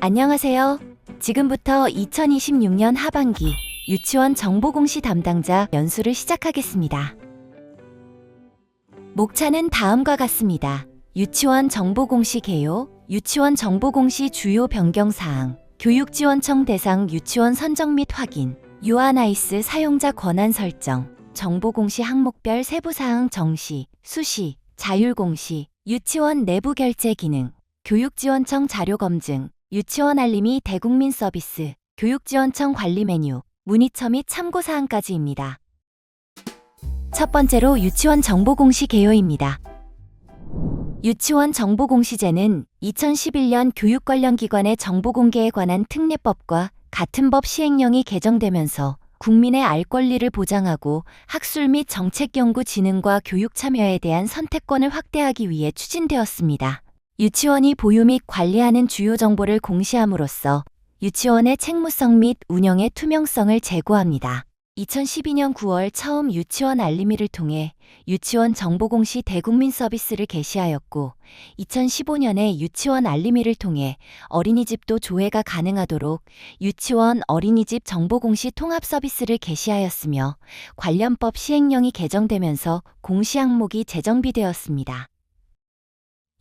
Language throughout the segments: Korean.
안녕하세요. 지금부터 2026년 하반기 유치원 정보공시 담당자 연수를 시작하겠습니다. 목차는 다음과 같습니다. 유치원 정보공시 개요, 유치원 정보공시 주요 변경사항, 교육지원청 대상 유치원 선정 및 확인, 유아나이스 사용자 권한 설정, 정보공시 항목별 세부사항 정시, 수시, 자율공시, 유치원 내부 결제 기능, 교육지원청 자료 검증, 유치원 알림이 대국민 서비스, 교육지원청 관리 메뉴, 문의처 및 참고사항까지입니다. 첫 번째로 유치원 정보공시 개요입니다. 유치원 정보공시제는 2011년 교육 관련 기관의 정보공개에 관한 특례법과 같은 법 시행령이 개정되면서 국민의 알 권리를 보장하고 학술 및 정책 연구 진흥과 교육 참여에 대한 선택권을 확대하기 위해 추진되었습니다. 유치원이 보유 및 관리하는 주요 정보를 공시함으로써 유치원의 책무성 및 운영의 투명성을 제고합니다. 2012년 9월 처음 유치원 알림이를 통해 유치원 정보공시 대국민 서비스를 개시하였고 2015년에 유치원 알림이를 통해 어린이집도 조회가 가능하도록 유치원 어린이집 정보공시 통합 서비스를 개시하였으며 관련 법 시행령이 개정되면서 공시 항목이 재정비되었습니다.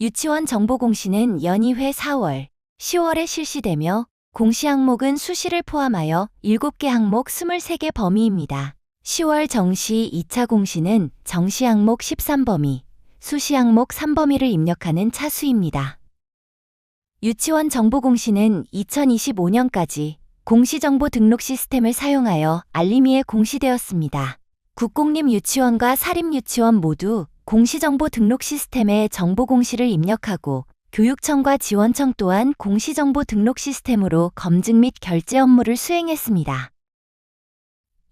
유치원 정보공시는 연이회 4월, 10월에 실시되며 공시 항목은 수시를 포함하여 7개 항목 23개 범위입니다. 10월 정시 2차 공시는 정시 항목 13범위, 수시 항목 3범위를 입력하는 차수입니다. 유치원 정보공시는 2025년까지 공시정보 등록 시스템을 사용하여 알림이에 공시되었습니다. 국공립 유치원과 사립 유치원 모두 공시정보 등록 시스템에 정보공시를 입력하고 교육청과 지원청 또한 공시정보 등록 시스템으로 검증 및 결제 업무를 수행했습니다.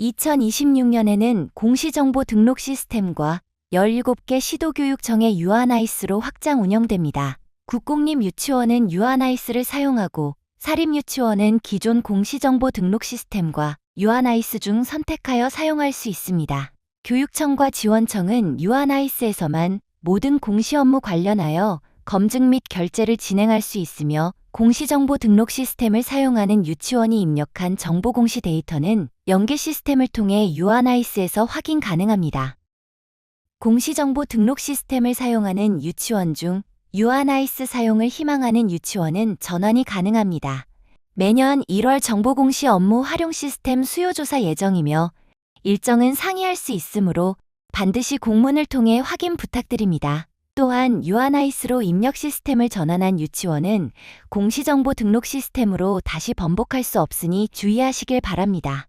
2026년에는 공시정보 등록 시스템과 17개 시도교육청의 유아나이스로 확장 운영됩니다. 국공립 유치원은 유아나이스를 사용하고 사립유치원은 기존 공시정보 등록 시스템과 유아나이스 중 선택하여 사용할 수 있습니다. 교육청과 지원청은 유아나이스에서만 모든 공시 업무 관련하여 검증 및 결제를 진행할 수 있으며 공시정보 등록 시스템을 사용하는 유치원이 입력한 정보공시 데이터는 연계 시스템을 통해 유아나이스에서 확인 가능합니다. 공시정보 등록 시스템을 사용하는 유치원 중 유아나이스 사용을 희망하는 유치원은 전환이 가능합니다. 매년 1월 정보공시 업무 활용 시스템 수요조사 예정이며 일정은 상이할 수 있으므로 반드시 공문을 통해 확인 부탁드립니다. 또한 유아나이스로 입력 시스템을 전환한 유치원은 공시정보 등록 시스템으로 다시 번복할 수 없으니 주의하시길 바랍니다.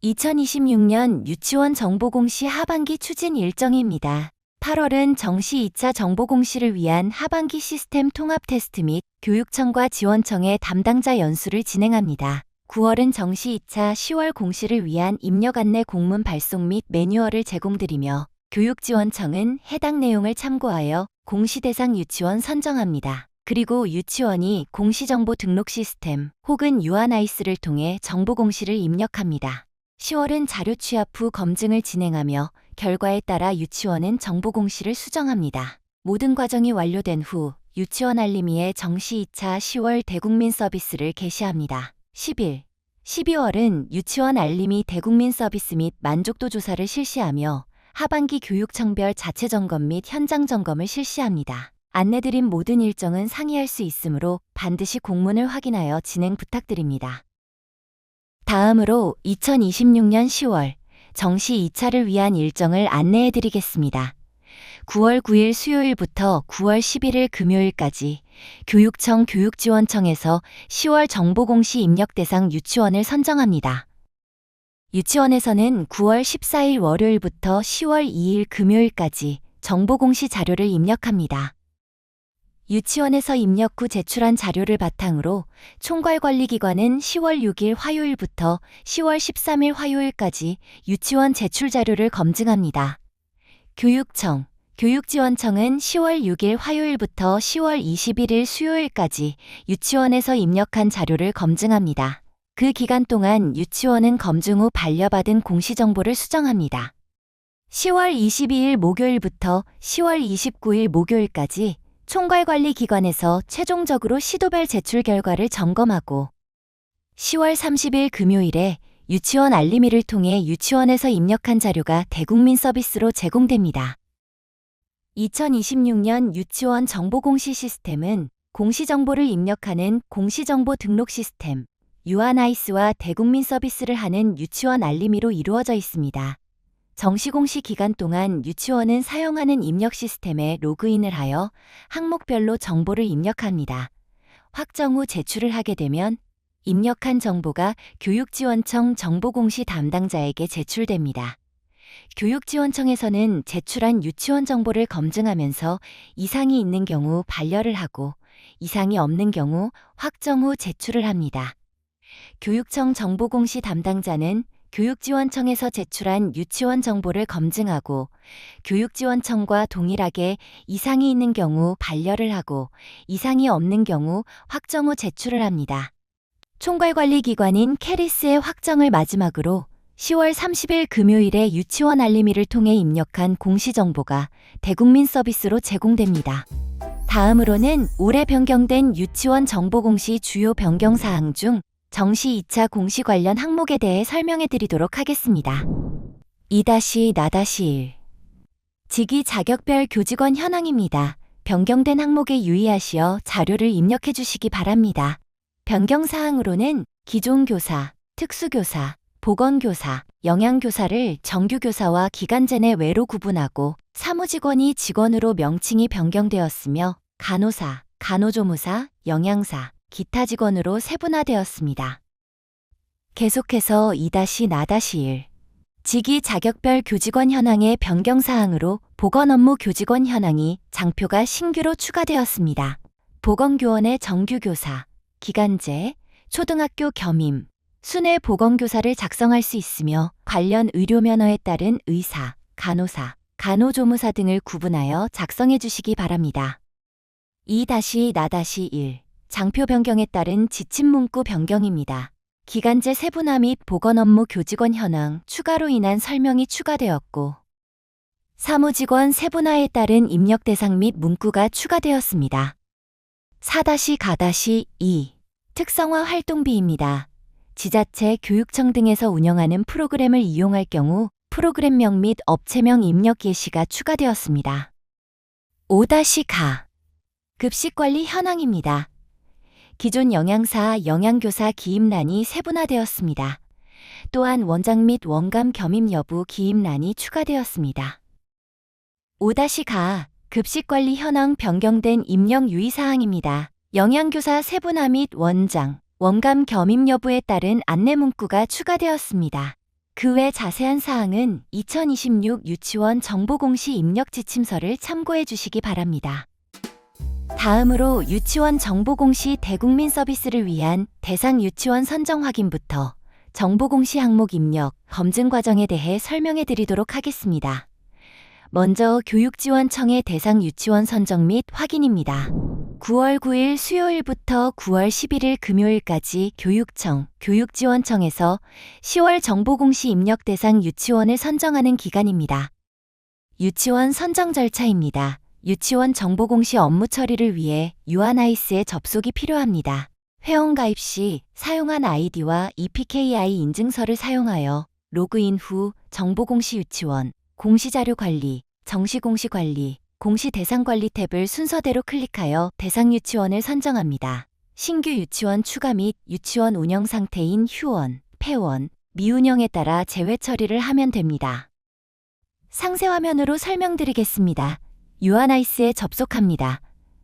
2026년 유치원 정보공시 하반기 추진 일정입니다. 8월은 정시 2차 정보공시를 위한 하반기 시스템 통합 테스트 및 교육청과 지원청의 담당자 연수를 진행합니다. 9월은 정시 2차 10월 공시를 위한 입력 안내 공문 발송 및 매뉴얼을 제공드리며 교육지원청은 해당 내용을 참고하여 공시 대상 유치원 선정합니다. 그리고 유치원이 공시정보 등록 시스템 혹은 유아나이스를 통해 정보공시를 입력합니다. 10월은 자료 취합 후 검증을 진행하며 결과에 따라 유치원은 정보공시를 수정합니다. 모든 과정이 완료된 후 유치원 알림이에 정시 2차 10월 대국민 서비스를 개시합니다. 10일, 12월은 유치원 알림이 대국민 서비스 및 만족도 조사를 실시하며 하반기 교육청별 자체 점검 및 현장 점검을 실시합니다. 안내드린 모든 일정은 상이할 수 있으므로 반드시 공문을 확인하여 진행 부탁드립니다. 다음으로 2026년 10월 정시 2차를 위한 일정을 안내해드리겠습니다. 9월 9일 수요일부터 9월 11일 금요일까지 교육청 교육지원청에서 10월 정보공시 입력 대상 유치원을 선정합니다. 유치원에서는 9월 14일 월요일부터 10월 2일 금요일까지 정보공시 자료를 입력합니다. 유치원에서 입력 후 제출한 자료를 바탕으로 총괄관리기관은 10월 6일 화요일부터 10월 13일 화요일까지 유치원 제출 자료를 검증합니다. 교육청, 교육지원청은 10월 6일 화요일부터 10월 21일 수요일까지 유치원에서 입력한 자료를 검증합니다. 그 기간 동안 유치원은 검증 후 반려받은 공시정보를 수정합니다. 10월 22일 목요일부터 10월 29일 목요일까지 총괄관리기관에서 최종적으로 시도별 제출 결과를 점검하고 10월 30일 금요일에 유치원 알림이를 통해 유치원에서 입력한 자료가 대국민 서비스로 제공됩니다. 2026년 유치원 정보공시 시스템은 공시정보를 입력하는 공시정보 등록 시스템, 유아나이스와 대국민 서비스를 하는 유치원 알림이로 이루어져 있습니다. 정시공시 기간 동안 유치원은 사용하는 입력 시스템에 로그인을 하여 항목별로 정보를 입력합니다. 확정 후 제출을 하게 되면 입력한 정보가 교육지원청 정보공시 담당자에게 제출됩니다. 교육지원청에서는 제출한 유치원 정보를 검증하면서 이상이 있는 경우 반려를 하고 이상이 없는 경우 확정 후 제출을 합니다. 교육청 정보공시 담당자는 교육지원청에서 제출한 유치원 정보를 검증하고 교육지원청과 동일하게 이상이 있는 경우 반려를 하고 이상이 없는 경우 확정 후 제출을 합니다. 총괄관리기관인 캐리스의 확정을 마지막으로 10월 30일 금요일에 유치원 알림이를 통해 입력한 공시정보가 대국민 서비스로 제공됩니다. 다음으로는 올해 변경된 유치원 정보공시 주요 변경사항 중 정시 2차 공시 관련 항목에 대해 설명해 드리도록 하겠습니다. 2-나-1 직위 자격별 교직원 현황입니다. 변경된 항목에 유의하시어 자료를 입력해 주시기 바랍니다. 변경사항으로는 기존교사, 특수교사, 보건교사, 영양교사를 정규교사와 기간제 내 외로 구분하고 사무직원이 직원으로 명칭이 변경되었으며 간호사, 간호조무사, 영양사, 기타 직원으로 세분화되었습니다. 계속해서 2-나-1 직위 자격별 교직원 현황의 변경사항으로 보건업무 교직원 현황이 장표가 신규로 추가되었습니다. 보건교원의 정규교사, 기간제, 초등학교 겸임, 순회 보건교사를 작성할 수 있으며 관련 의료면허에 따른 의사, 간호사, 간호조무사 등을 구분하여 작성해 주시기 바랍니다. 2-나-1 장표 변경에 따른 지침문구 변경입니다. 기간제 세분화 및 보건업무 교직원 현황 추가로 인한 설명이 추가되었고 사무직원 세분화에 따른 입력 대상 및 문구가 추가되었습니다. 4-가-2 특성화 활동비입니다. 지자체, 교육청 등에서 운영하는 프로그램을 이용할 경우 프로그램명 및 업체명 입력 예시가 추가되었습니다. 5-가 급식관리 현황입니다. 기존 영양사, 영양교사 기입란이 세분화되었습니다. 또한 원장 및 원감 겸임 여부 기입란이 추가되었습니다. 5-가 급식관리 현황 변경된 입력 유의사항입니다. 영양교사 세분화 및 원장, 원감 겸임 여부에 따른 안내 문구가 추가되었습니다. 그 외 자세한 사항은 2026 유치원 정보공시 입력 지침서를 참고해 주시기 바랍니다. 다음으로 유치원 정보공시 대국민 서비스를 위한 대상 유치원 선정 확인부터 정보공시 항목 입력, 검증 과정에 대해 설명해 드리도록 하겠습니다. 먼저 교육지원청의 대상 유치원 선정 및 확인입니다. 9월 9일 수요일부터 9월 11일 금요일까지 교육청, 교육지원청에서 10월 정보공시 입력 대상 유치원을 선정하는 기간입니다. 유치원 선정 절차입니다. 유치원 정보공시 업무 처리를 위해 유아나이스에 접속이 필요합니다. 회원가입 시 사용한 아이디와 EPKI 인증서를 사용하여 로그인 후 정보공시 유치원, 공시자료관리, 정시공시관리, 공시대상관리 탭을 순서대로 클릭하여 대상 유치원을 선정합니다. 신규 유치원 추가 및 유치원 운영 상태인 휴원, 폐원, 미운영에 따라 제외 처리를 하면 됩니다. 상세 화면으로 설명드리겠습니다. 유아나이스에 접속합니다.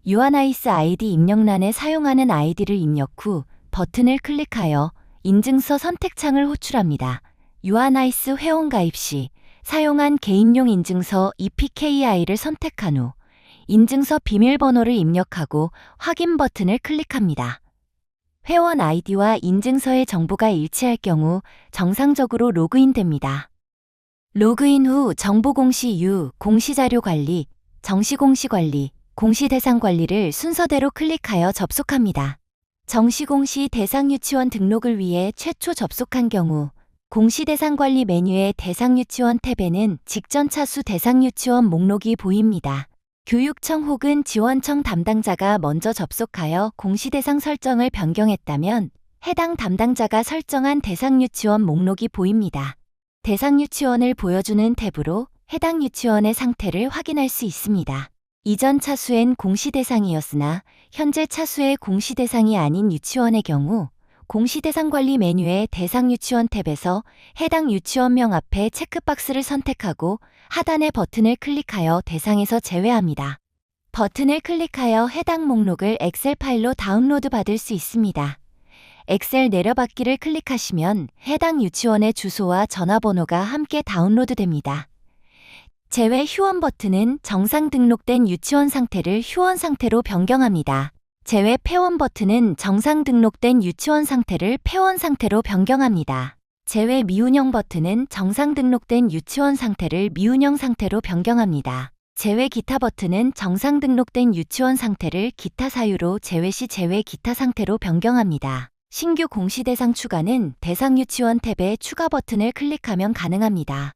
유아나이스 아이디 입력란에 사용하는 아이디를 입력 후 버튼을 클릭하여 인증서 선택창을 호출합니다. 유아나이스 회원가입 시 사용한 개인용 인증서 EPKI를 선택한 후 인증서 비밀번호를 입력하고 확인 버튼을 클릭합니다. 회원 아이디와 인증서의 정보가 일치할 경우 정상적으로 로그인됩니다. 로그인 후 정보공시 유, 공시자료관리, 정시공시관리, 공시대상관리를 순서대로 클릭하여 접속합니다. 정시공시 대상 유치원 등록을 위해 최초 접속한 경우 공시대상관리 메뉴의 대상 유치원 탭에는 직전 차수 대상 유치원 목록이 보입니다. 교육청 혹은 지원청 담당자가 먼저 접속하여 공시 대상 설정을 변경했다면 해당 담당자가 설정한 대상 유치원 목록이 보입니다. 대상 유치원을 보여주는 탭으로 해당 유치원의 상태를 확인할 수 있습니다. 이전 차수엔 공시 대상이었으나 현재 차수의 공시 대상이 아닌 유치원의 경우 공시 대상 관리 메뉴의 대상 유치원 탭에서 해당 유치원명 앞에 체크박스를 선택하고 하단의 버튼을 클릭하여 대상에서 제외합니다. 버튼을 클릭하여 해당 목록을 엑셀 파일로 다운로드 받을 수 있습니다. 엑셀 내려받기를 클릭하시면 해당 유치원의 주소와 전화번호가 함께 다운로드됩니다. 제외 휴원 버튼은 정상 등록된 유치원 상태를 휴원 상태로 변경합니다. 제외 폐원 버튼은 정상 등록된 유치원 상태를 폐원 상태로 변경합니다. 제외 미운영 버튼은 정상 등록된 유치원 상태를 미운영 상태로 변경합니다. 제외 기타 버튼은 정상 등록된 유치원 상태를 기타 사유로 제외 시 제외 기타 상태로 변경합니다. 신규 공시 대상 추가는 대상 유치원 탭의 추가 버튼을 클릭하면 가능합니다.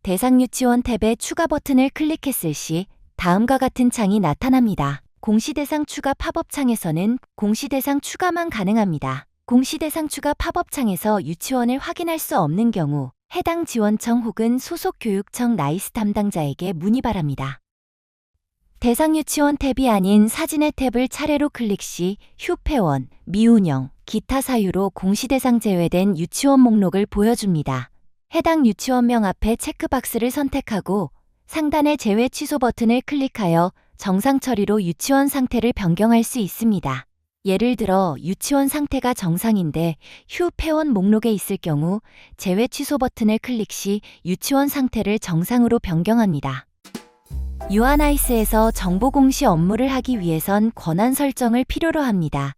대상 유치원 탭의 추가 버튼을 클릭했을 시 다음과 같은 창이 나타납니다. 공시 대상 추가 팝업 창에서는 공시 대상 추가만 가능합니다. 공시 대상 추가 팝업 창에서 유치원을 확인할 수 없는 경우 해당 지원청 혹은 소속 교육청 나이스 담당자에게 문의 바랍니다. 대상 유치원 탭이 아닌 사진의 탭을 차례로 클릭 시 휴폐원, 미운영, 기타 사유로 공시 대상 제외된 유치원 목록을 보여줍니다. 해당 유치원명 앞에 체크박스를 선택하고 상단의 제외 취소 버튼을 클릭하여 정상 처리로 유치원 상태를 변경할 수 있습니다. 예를 들어 유치원 상태가 정상인데 휴폐원 목록에 있을 경우 제외 취소 버튼을 클릭 시 유치원 상태를 정상으로 변경합니다. 유아나이스에서 정보 공시 업무를 하기 위해선 권한 설정을 필요로 합니다.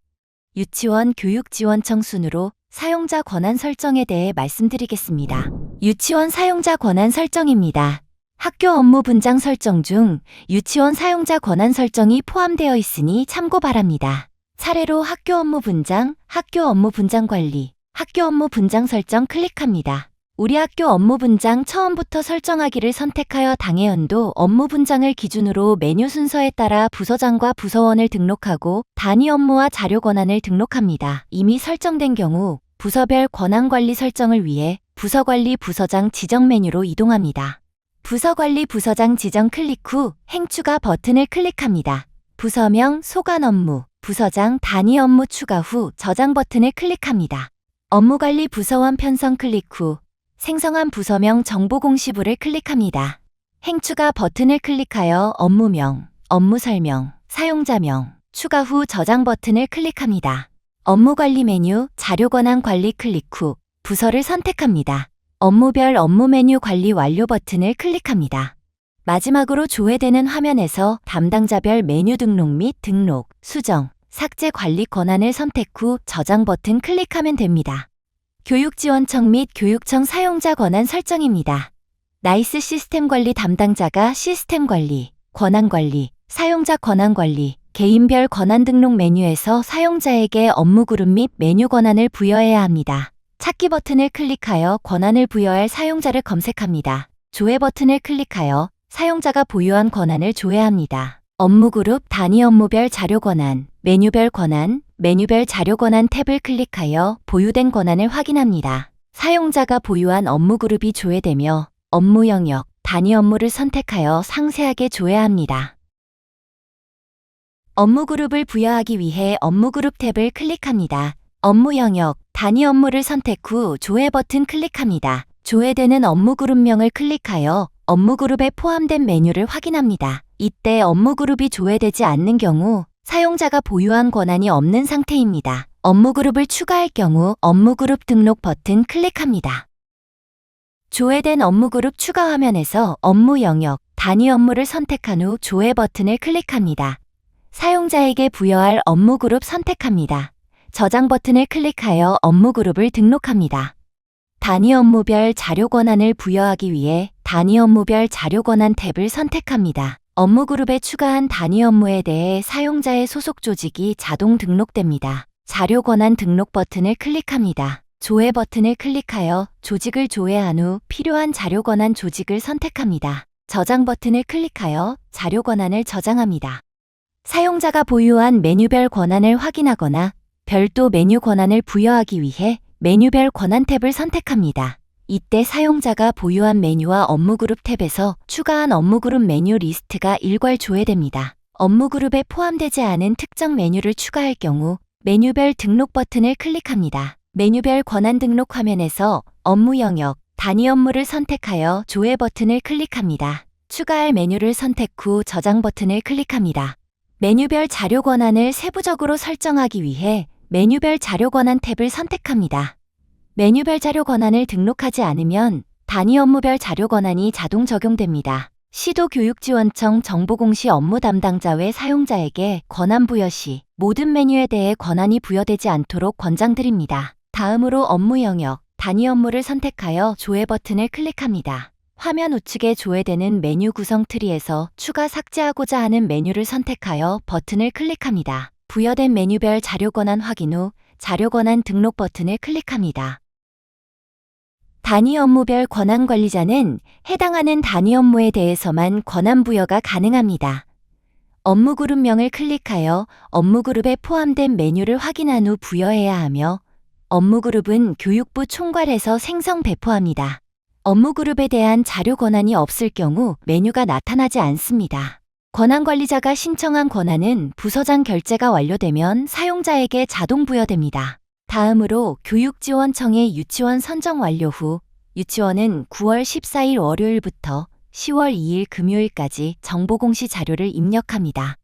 유치원 교육지원청 순으로 사용자 권한 설정에 대해 말씀드리겠습니다. 유치원 사용자 권한 설정입니다. 학교 업무 분장 설정 중 유치원 사용자 권한 설정이 포함되어 있으니 참고 바랍니다. 차례로 학교 업무 분장, 학교 업무 분장 관리, 학교 업무 분장 설정 클릭합니다. 우리 학교 업무 분장 처음부터 설정하기를 선택하여 당해연도 업무 분장을 기준으로 메뉴 순서에 따라 부서장과 부서원을 등록하고 단위 업무와 자료 권한을 등록합니다. 이미 설정된 경우 부서별 권한 관리 설정을 위해 부서관리 부서장 지정 메뉴로 이동합니다. 부서관리 부서장 지정 클릭 후 행추가 버튼을 클릭합니다. 부서명 소관 업무, 부서장 단위 업무 추가 후 저장 버튼을 클릭합니다. 업무관리 부서원 편성 클릭 후 생성한 부서명 정보공시부를 클릭합니다. 행추가 버튼을 클릭하여 업무명, 업무설명, 사용자명, 추가 후 저장 버튼을 클릭합니다. 업무관리 메뉴 자료권한 관리 클릭 후 부서를 선택합니다. 업무별 업무 메뉴 관리 완료 버튼을 클릭합니다. 마지막으로 조회되는 화면에서 담당자별 메뉴 등록 및 등록, 수정, 삭제 관리 권한을 선택 후 저장 버튼 클릭하면 됩니다. 교육지원청 및 교육청 사용자 권한 설정입니다. 나이스 시스템 관리 담당자가 시스템 관리, 권한 관리, 사용자 권한 관리, 개인별 권한 등록 메뉴에서 사용자에게 업무 그룹 및 메뉴 권한을 부여해야 합니다. 찾기 버튼을 클릭하여 권한을 부여할 사용자를 검색합니다. 조회 버튼을 클릭하여 사용자가 보유한 권한을 조회합니다. 업무 그룹 단위 업무별 자료 권한, 메뉴별 권한, 메뉴별 자료 권한 탭을 클릭하여 보유된 권한을 확인합니다. 사용자가 보유한 업무 그룹이 조회되며 업무 영역, 단위 업무를 선택하여 상세하게 조회합니다. 업무 그룹을 부여하기 위해 업무 그룹 탭을 클릭합니다. 업무 영역, 단위 업무를 선택 후 조회 버튼 클릭합니다. 조회되는 업무 그룹명을 클릭하여 업무 그룹에 포함된 메뉴를 확인합니다. 이때 업무 그룹이 조회되지 않는 경우 사용자가 보유한 권한이 없는 상태입니다. 업무 그룹을 추가할 경우 업무 그룹 등록 버튼 클릭합니다. 조회된 업무 그룹 추가 화면에서 업무 영역, 단위 업무를 선택한 후 조회 버튼을 클릭합니다. 사용자에게 부여할 업무 그룹 선택합니다. 저장 버튼을 클릭하여 업무 그룹을 등록합니다. 단위 업무별 자료 권한을 부여하기 위해 단위 업무별 자료 권한 탭을 선택합니다. 업무 그룹에 추가한 단위 업무에 대해 사용자의 소속 조직이 자동 등록됩니다. 자료 권한 등록 버튼을 클릭합니다. 조회 버튼을 클릭하여 조직을 조회한 후 필요한 자료 권한 조직을 선택합니다. 저장 버튼을 클릭하여 자료 권한을 저장합니다. 사용자가 보유한 메뉴별 권한을 확인하거나 별도 메뉴 권한을 부여하기 위해 메뉴별 권한 탭을 선택합니다. 이때 사용자가 보유한 메뉴와 업무그룹 탭에서 추가한 업무그룹 메뉴 리스트가 일괄 조회됩니다. 업무그룹에 포함되지 않은 특정 메뉴를 추가할 경우 메뉴별 등록 버튼을 클릭합니다. 메뉴별 권한 등록 화면에서 업무 영역, 단위 업무를 선택하여 조회 버튼을 클릭합니다. 추가할 메뉴를 선택 후 저장 버튼을 클릭합니다. 메뉴별 자료 권한을 세부적으로 설정하기 위해 메뉴별 자료 권한 탭을 선택합니다. 메뉴별 자료 권한을 등록하지 않으면 단위 업무별 자료 권한이 자동 적용됩니다. 시도교육지원청 정보공시 업무 담당자 외 사용자에게 권한 부여 시 모든 메뉴에 대해 권한이 부여되지 않도록 권장드립니다. 다음으로 업무 영역, 단위 업무를 선택하여 조회 버튼을 클릭합니다. 화면 우측에 조회되는 메뉴 구성 트리에서 추가 삭제하고자 하는 메뉴를 선택하여 버튼을 클릭합니다. 부여된 메뉴별 자료 권한 확인 후 자료 권한 등록 버튼을 클릭합니다. 단위 업무별 권한 관리자는 해당하는 단위 업무에 대해서만 권한 부여가 가능합니다. 업무 그룹명을 클릭하여 업무 그룹에 포함된 메뉴를 확인한 후 부여해야 하며 업무 그룹은 교육부 총괄에서 생성 배포합니다. 업무 그룹에 대한 자료 권한이 없을 경우 메뉴가 나타나지 않습니다. 권한 관리자가 신청한 권한은 부서장 결제가 완료되면 사용자에게 자동 부여됩니다. 다음으로 교육지원청의 유치원 선정 완료 후 유치원은 9월 14일 월요일부터 10월 2일 금요일까지 정보공시 자료를 입력합니다.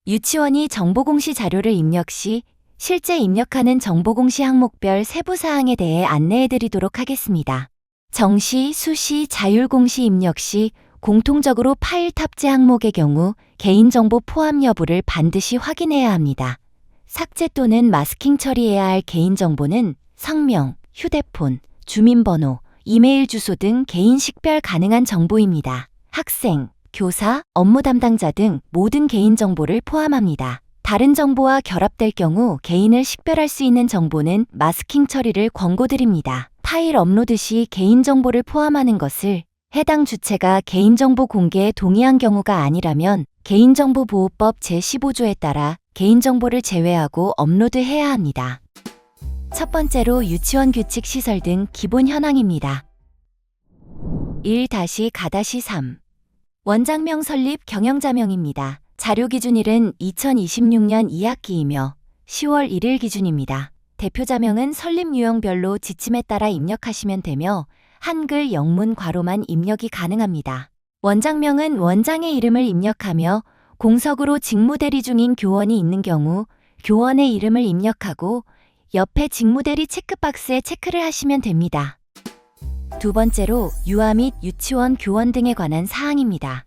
유치원이 정보공시 자료를 입력 시 실제 입력하는 정보공시 항목별 세부 사항에 대해 안내해 드리도록 하겠습니다. 정시, 수시, 자율공시 입력 시 공통적으로 파일 탑재 항목의 경우 개인정보 포함 여부를 반드시 확인해야 합니다. 삭제 또는 마스킹 처리해야 할 개인정보는 성명, 휴대폰, 주민번호, 이메일 주소 등 개인 식별 가능한 정보입니다. 학생, 교사, 업무 담당자 등 모든 개인정보를 포함합니다. 다른 정보와 결합될 경우 개인을 식별할 수 있는 정보는 마스킹 처리를 권고드립니다. 파일 업로드 시 개인정보를 포함하는 것을 해당 주체가 개인정보 공개에 동의한 경우가 아니라면 개인정보보호법 제15조에 따라 개인정보를 제외하고 업로드해야 합니다. 첫 번째로 유치원 규칙 시설 등 기본 현황입니다. 1-가-3 원장명 설립 경영자명입니다. 자료 기준일은 2026년 2학기이며 10월 1일 기준입니다. 대표자명은 설립 유형별로 지침에 따라 입력하시면 되며 한글 영문 괄호만 입력이 가능합니다. 원장명은 원장의 이름을 입력하며 공석으로 직무대리 중인 교원이 있는 경우 교원의 이름을 입력하고 옆에 직무대리 체크박스에 체크를 하시면 됩니다. 두 번째로 유아 및 유치원 교원 등에 관한 사항입니다.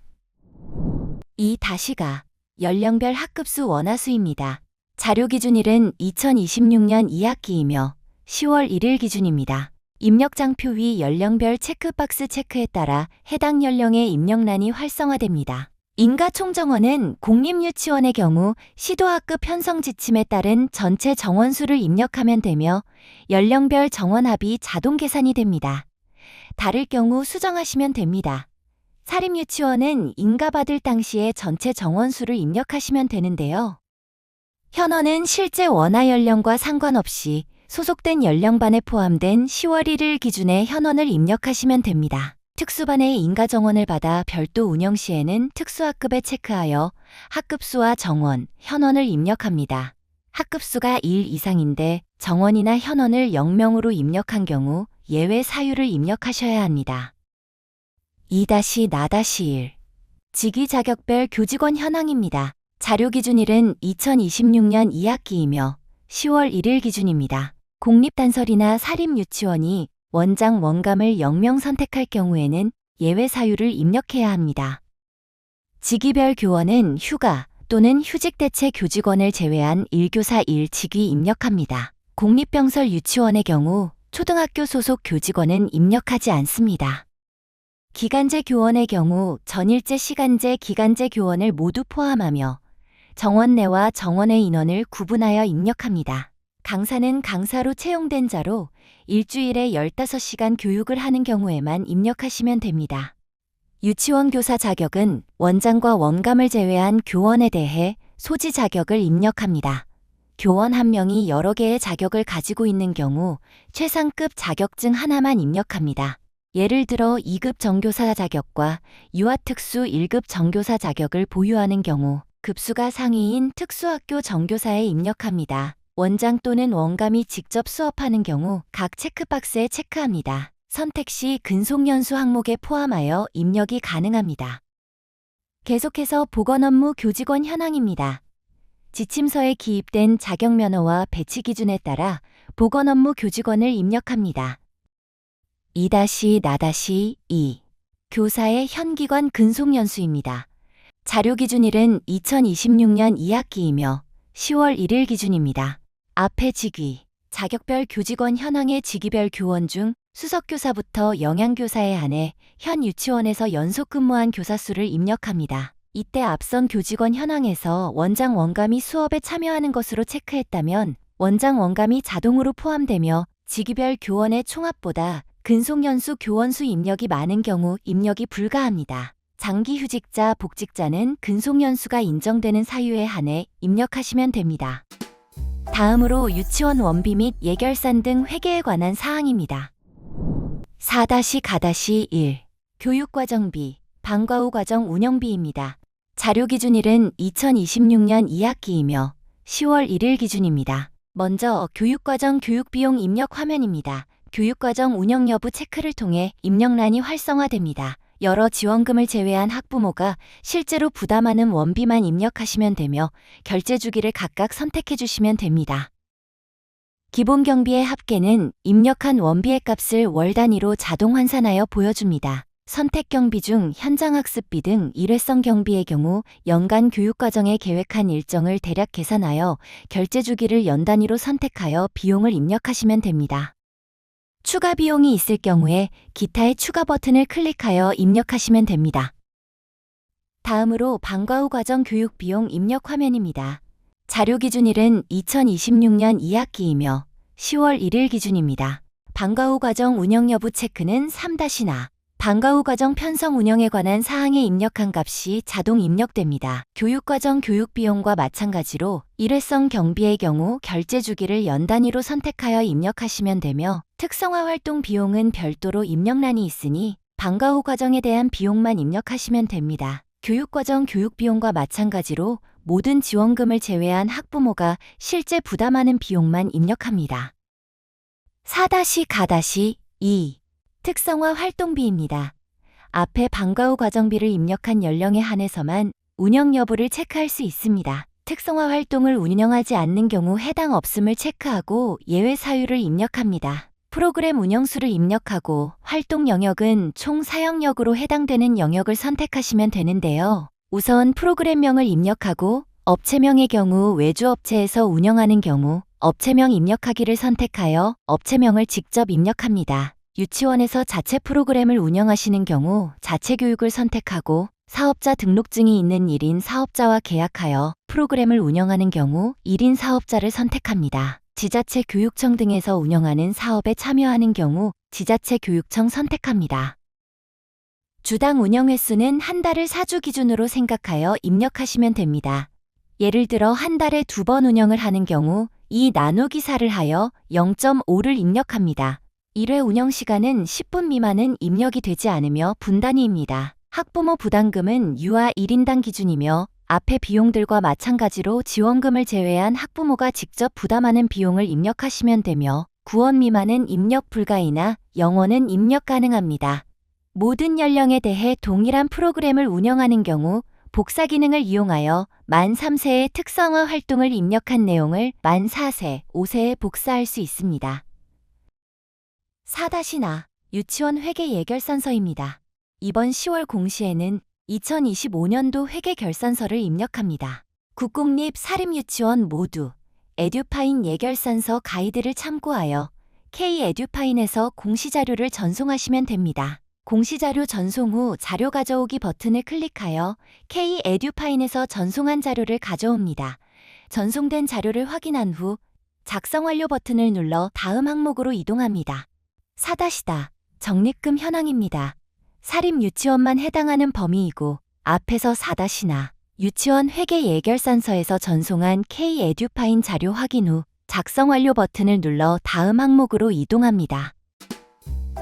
2-가 연령별 학급수 원화수입니다. 자료 기준일은 2026년 2학기이며 10월 1일 기준입니다. 입력장표 위 연령별 체크박스 체크에 따라 해당 연령의 입력란이 활성화됩니다. 인가총정원은 공립유치원의 경우 시도학급 편성 지침에 따른 전체 정원수를 입력하면 되며 연령별 정원합이 자동 계산이 됩니다. 다를 경우 수정하시면 됩니다. 사립유치원은 인가받을 당시에 전체 정원수를 입력하시면 되는데요. 현원은 실제 원화 연령과 상관없이 소속된 연령반에 포함된 10월 1일 기준의 현원을 입력하시면 됩니다. 특수반의 인가정원을 받아 별도 운영 시에는 특수학급에 체크하여 학급수와 정원, 현원을 입력합니다. 학급수가 1 이상인데 정원이나 현원을 0명으로 입력한 경우 예외 사유를 입력하셔야 합니다. 2-나-1 직위자격별 교직원 현황입니다. 자료 기준일은 2026년 2학기이며 10월 1일 기준입니다. 공립단설이나 사립유치원이 원장, 원감을 0명 선택할 경우에는 예외 사유를 입력해야 합니다. 직위별 교원은 휴가 또는 휴직대체 교직원을 제외한 1교사 1직위 입력합니다. 공립병설 유치원의 경우 초등학교 소속 교직원은 입력하지 않습니다. 기간제 교원의 경우 전일제, 시간제, 기간제 교원을 모두 포함하며 정원 내와 정원의 인원을 구분하여 입력합니다. 강사는 강사로 채용된 자로 일주일에 15시간 교육을 하는 경우에만 입력하시면 됩니다. 유치원 교사 자격은 원장과 원감을 제외한 교원에 대해 소지 자격을 입력합니다. 교원 한 명이 여러 개의 자격을 가지고 있는 경우 최상급 자격증 하나만 입력합니다. 예를 들어 2급 정교사 자격과 유아특수 1급 정교사 자격을 보유하는 경우 급수가 상위인 특수학교 정교사에 입력합니다. 원장 또는 원감이 직접 수업하는 경우 각 체크박스에 체크합니다. 선택 시 근속연수 항목에 포함하여 입력이 가능합니다. 계속해서 보건업무 교직원 현황입니다. 지침서에 기입된 자격면허와 배치 기준에 따라 보건업무 교직원을 입력합니다. 2-나-2 교사의 현기관 근속연수입니다. 자료기준일은 2026년 2학기이며 10월 1일 기준입니다. 앞에 직위, 자격별 교직원 현황의 직위별 교원 중 수석교사부터 영양교사에 한해 현 유치원에서 연속 근무한 교사 수를 입력합니다. 이때 앞선 교직원 현황에서 원장 원감이 수업에 참여하는 것으로 체크했다면 원장 원감이 자동으로 포함되며 직위별 교원의 총합보다 근속연수 교원수 입력이 많은 경우 입력이 불가합니다. 장기휴직자, 복직자는 근속연수가 인정되는 사유에 한해 입력하시면 됩니다. 다음으로 유치원 원비 및 예결산 등 회계에 관한 사항입니다. 4-가-1 교육과정비, 방과 후 과정 운영비입니다. 자료기준일은 2026년 2학기이며 10월 1일 기준입니다. 먼저 교육과정 교육비용 입력 화면입니다. 교육과정 운영 여부 체크를 통해 입력란이 활성화됩니다. 여러 지원금을 제외한 학부모가 실제로 부담하는 원비만 입력하시면 되며 결제 주기를 각각 선택해 주시면 됩니다. 기본 경비의 합계는 입력한 원비의 값을 월 단위로 자동 환산하여 보여줍니다. 선택 경비 중 현장 학습비 등 일회성 경비의 경우 연간 교육과정에 계획한 일정을 대략 계산하여 결제 주기를 연 단위로 선택하여 비용을 입력하시면 됩니다. 추가 비용이 있을 경우에 기타의 추가 버튼을 클릭하여 입력하시면 됩니다. 다음으로 방과 후 과정 교육 비용 입력 화면입니다. 자료 기준일은 2026년 2학기이며 10월 1일 기준입니다. 방과 후 과정 운영 여부 체크는 3-나. 방과 후 과정 편성 운영에 관한 사항에 입력한 값이 자동 입력됩니다. 교육과정 교육비용과 마찬가지로 일회성 경비의 경우 결제 주기를 연 단위로 선택하여 입력하시면 되며 특성화 활동 비용은 별도로 입력란이 있으니 방과 후 과정에 대한 비용만 입력하시면 됩니다. 교육과정 교육비용과 마찬가지로 모든 지원금을 제외한 학부모가 실제 부담하는 비용만 입력합니다. 4-가-2 특성화 활동비입니다. 앞에 방과 후 과정비를 입력한 연령에 한해서만 운영 여부를 체크할 수 있습니다. 특성화 활동을 운영하지 않는 경우 해당 없음을 체크하고 예외 사유를 입력합니다. 프로그램 운영수를 입력하고 활동 영역은 총 사용력으로 해당되는 영역을 선택하시면 되는데요. 우선 프로그램명을 입력하고 업체명의 경우 외주업체에서 운영하는 경우 업체명 입력하기를 선택하여 업체명을 직접 입력합니다. 유치원에서 자체 프로그램을 운영하시는 경우 자체 교육을 선택하고 사업자 등록증이 있는 1인 사업자와 계약하여 프로그램을 운영하는 경우 1인 사업자를 선택합니다. 지자체 교육청 등에서 운영하는 사업에 참여하는 경우 지자체 교육청 선택합니다. 주당 운영 횟수는 한 달을 4주 기준으로 생각하여 입력하시면 됩니다. 예를 들어 한 달에 2번 운영을 하는 경우 2 나누기 4를 하여 0.5를 입력합니다. 1회 운영 시간은 10분 미만은 입력이 되지 않으며 분단위입니다. 학부모 부담금은 유아 1인당 기준이며 앞의 비용들과 마찬가지로 지원금을 제외한 학부모가 직접 부담하는 비용을 입력하시면 되며 9원 미만은 입력 불가이나 0원은 입력 가능합니다. 모든 연령에 대해 동일한 프로그램을 운영하는 경우 복사 기능을 이용하여 만 3세의 특성화 활동을 입력한 내용을 만 4세, 5세에 복사할 수 있습니다. 4-나 유치원 회계 예결산서입니다. 이번 10월 공시에는 2025년도 회계 결산서를 입력합니다. 국공립 사립유치원 모두 에듀파인 예결산서 가이드를 참고하여 K-에듀파인에서 공시자료를 전송하시면 됩니다. 공시자료 전송 후 자료 가져오기 버튼을 클릭하여 K-에듀파인에서 전송한 자료를 가져옵니다. 전송된 자료를 확인한 후 작성 완료 버튼을 눌러 다음 항목으로 이동합니다. 4-다 적립금 현황입니다. 사립 유치원만 해당하는 범위이고 앞에서 4-나 유치원 회계 예결산서에서 전송한 K-에듀파인 자료 확인 후 작성 완료 버튼을 눌러 다음 항목으로 이동합니다.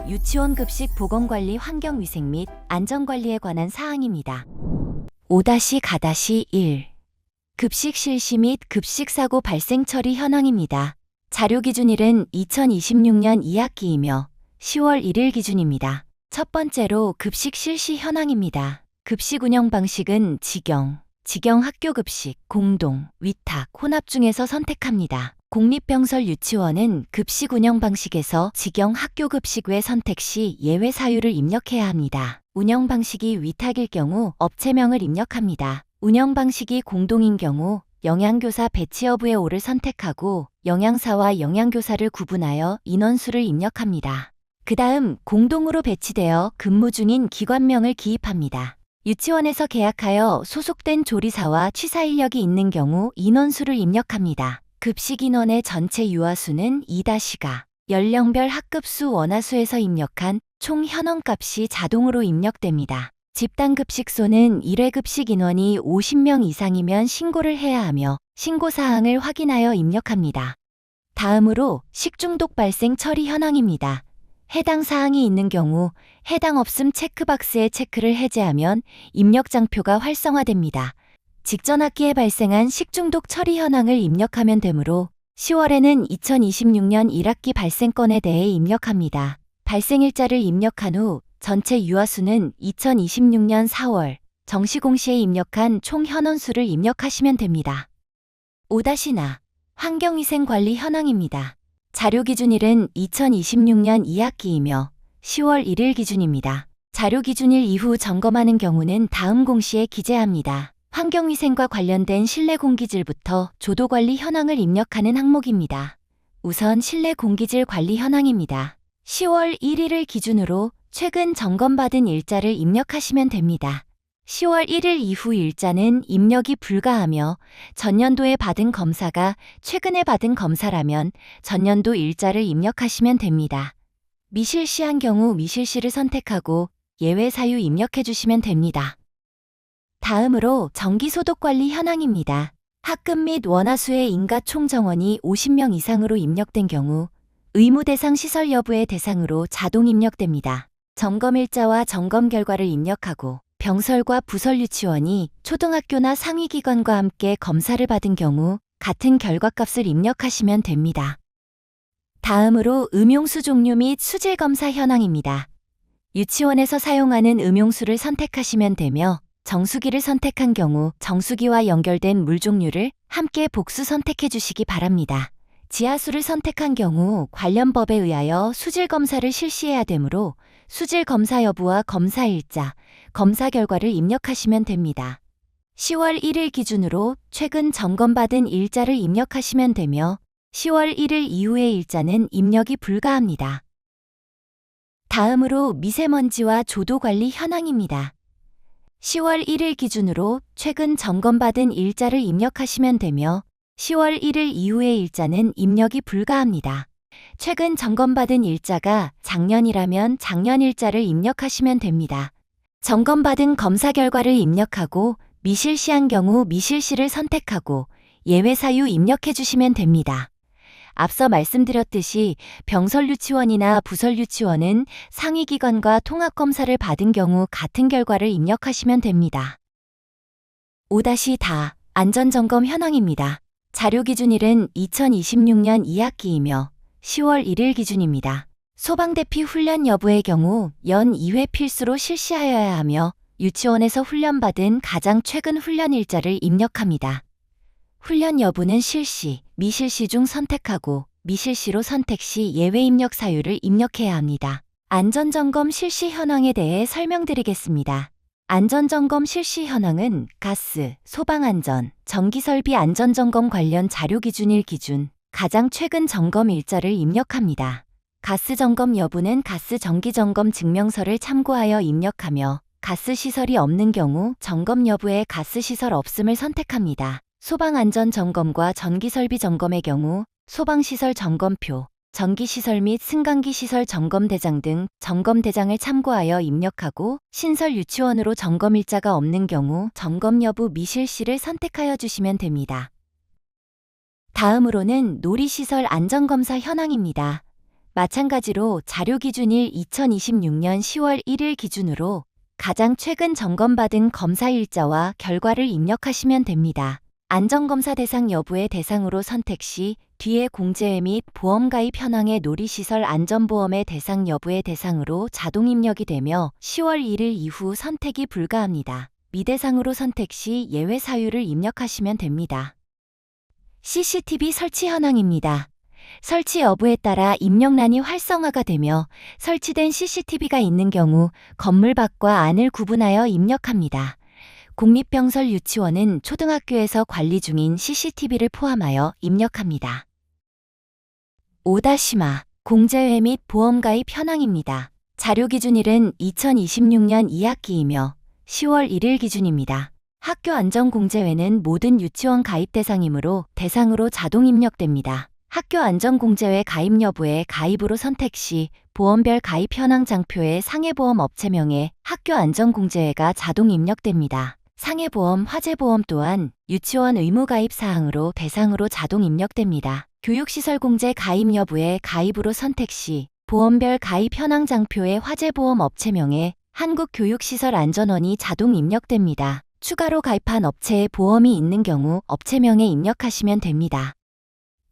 유치원 급식 보건관리 환경위생 및 안전관리에 관한 사항입니다. 5-가-1 급식 실시 및 급식 사고 발생 처리 현황입니다. 자료 기준일은 2026년 2학기이며 10월 1일 기준입니다. 첫 번째로 급식 실시 현황입니다. 급식 운영 방식은 직영 학교 급식, 공동, 위탁, 혼합 중에서 선택합니다. 공립병설 유치원은 급식 운영 방식에서 직영 학교 급식 외 선택 시 예외 사유를 입력해야 합니다. 운영 방식이 위탁일 경우 업체명을 입력합니다. 운영 방식이 공동인 경우 영양교사 배치 여부의 오를 선택하고 영양사와 영양교사를 구분하여 인원수를 입력합니다. 그 다음 공동으로 배치되어 근무 중인 기관명을 기입합니다. 유치원에서 계약하여 소속된 조리사와 취사 인력이 있는 경우 인원수를 입력합니다. 급식 인원의 전체 유아수는 2-가 연령별 학급수 원화수에서 입력한 총 현원값이 자동으로 입력됩니다. 집단급식소는 1회 급식 인원이 50명 이상이면 신고를 해야 하며 신고사항을 확인하여 입력합니다. 다음으로 식중독 발생 처리 현황입니다. 해당 사항이 있는 경우 해당 없음 체크박스에 체크를 해제하면 입력장표가 활성화됩니다. 직전 학기에 발생한 식중독 처리 현황을 입력하면 되므로 10월에는 2026년 1학기 발생건에 대해 입력합니다. 발생일자를 입력한 후 전체 유아수는 2026년 4월 정시공시에 입력한 총 현원수를 입력하시면 됩니다. 5-나 환경위생관리 현황입니다. 자료 기준일은 2026년 2학기이며 10월 1일 기준입니다. 자료 기준일 이후 점검하는 경우는 다음 공시에 기재합니다. 환경위생과 관련된 실내 공기질부터 조도관리 현황을 입력하는 항목입니다. 우선 실내 공기질 관리 현황입니다. 10월 1일을 기준으로 최근 점검받은 일자를 입력하시면 됩니다. 10월 1일 이후 일자는 입력이 불가하며 전년도에 받은 검사가 최근에 받은 검사라면 전년도 일자를 입력하시면 됩니다. 미실시한 경우 미실시를 선택하고 예외 사유 입력해 주시면 됩니다. 다음으로 정기소독관리 현황입니다. 학급 및 원화수의 인가 총 정원이 50명 이상으로 입력된 경우 의무 대상 시설 여부의 대상으로 자동 입력됩니다. 점검일자와 점검 결과를 입력하고 병설과 부설 유치원이 초등학교나 상위기관과 함께 검사를 받은 경우 같은 결과값을 입력하시면 됩니다. 다음으로 음용수 종류 및 수질 검사 현황입니다. 유치원에서 사용하는 음용수를 선택하시면 되며 정수기를 선택한 경우 정수기와 연결된 물 종류를 함께 복수 선택해 주시기 바랍니다. 지하수를 선택한 경우 관련 법에 의하여 수질 검사를 실시해야 되므로 수질 검사 여부와 검사 일자, 검사 결과를 입력하시면 됩니다. 10월 1일 기준으로 최근 점검받은 일자를 입력하시면 되며 10월 1일 이후의 일자는 입력이 불가합니다. 다음으로 미세먼지와 조도 관리 현황입니다. 10월 1일 기준으로 최근 점검받은 일자를 입력하시면 되며 10월 1일 이후의 일자는 입력이 불가합니다. 최근 점검받은 일자가 작년이라면 작년 일자를 입력하시면 됩니다. 점검받은 검사 결과를 입력하고 미실시한 경우 미실시를 선택하고 예외 사유 입력해 주시면 됩니다. 앞서 말씀드렸듯이 병설 유치원이나 부설 유치원은 상위기관과 통합검사를 받은 경우 같은 결과를 입력하시면 됩니다. 5-다 안전점검 현황입니다. 자료 기준일은 2026년 2학기이며 10월 1일 기준입니다. 소방대피 훈련 여부의 경우 연 2회 필수로 실시하여야 하며 유치원에서 훈련받은 가장 최근 훈련 일자를 입력합니다. 훈련 여부는 실시, 미실시 중 선택하고 미실시로 선택 시 예외 입력 사유를 입력해야 합니다. 안전점검 실시 현황에 대해 설명드리겠습니다. 안전점검 실시 현황은 가스, 소방안전, 전기설비 안전점검 관련 자료 기준일 기준, 가장 최근 점검 일자를 입력합니다. 가스 점검 여부는 가스 정기 점검 증명서를 참고하여 입력하며 가스 시설이 없는 경우 점검 여부에 가스 시설 없음을 선택합니다. 소방안전 점검과 전기설비 점검의 경우 소방시설 점검표, 전기시설 및 승강기 시설 점검대장 등 점검대장을 참고하여 입력하고 신설 유치원으로 점검 일자가 없는 경우 점검 여부 미실시를 선택하여 주시면 됩니다. 다음으로는 놀이시설 안전검사 현황입니다. 마찬가지로 자료기준일 2026년 10월 1일 기준으로 가장 최근 점검받은 검사 일자와 결과를 입력하시면 됩니다. 안전검사 대상 여부의 대상으로 선택 시 뒤에 공제회 및 보험가입 현황의 놀이시설 안전보험의 대상 여부의 대상으로 자동 입력이 되며 10월 1일 이후 선택이 불가합니다. 미대상으로 선택 시 예외 사유를 입력하시면 됩니다. CCTV 설치 현황입니다. 설치 여부에 따라 입력란이 활성화가 되며 설치된 CCTV가 있는 경우 건물 밖과 안을 구분하여 입력합니다. 공립병설 유치원은 초등학교에서 관리 중인 CCTV를 포함하여 입력합니다. 오다시마 공제회 및 보험가입 현황입니다. 자료기준일은 2026년 2학기이며 10월 1일 기준입니다. 학교 안전공제회는 모든 유치원 가입 대상이므로 대상으로 자동 입력됩니다. 학교 안전공제회 가입 여부에 가입으로 선택 시 보험별 가입 현황 장표에 상해보험 업체명에 학교 안전공제회가 자동 입력됩니다. 상해보험, 화재보험 또한 유치원 의무가입 사항으로 대상으로 자동 입력됩니다. 교육시설공제 가입 여부에 가입으로 선택 시 보험별 가입 현황 장표에 화재보험 업체명에 한국교육시설안전원이 자동 입력됩니다. 추가로 가입한 업체에 보험이 있는 경우 업체명에 입력하시면 됩니다.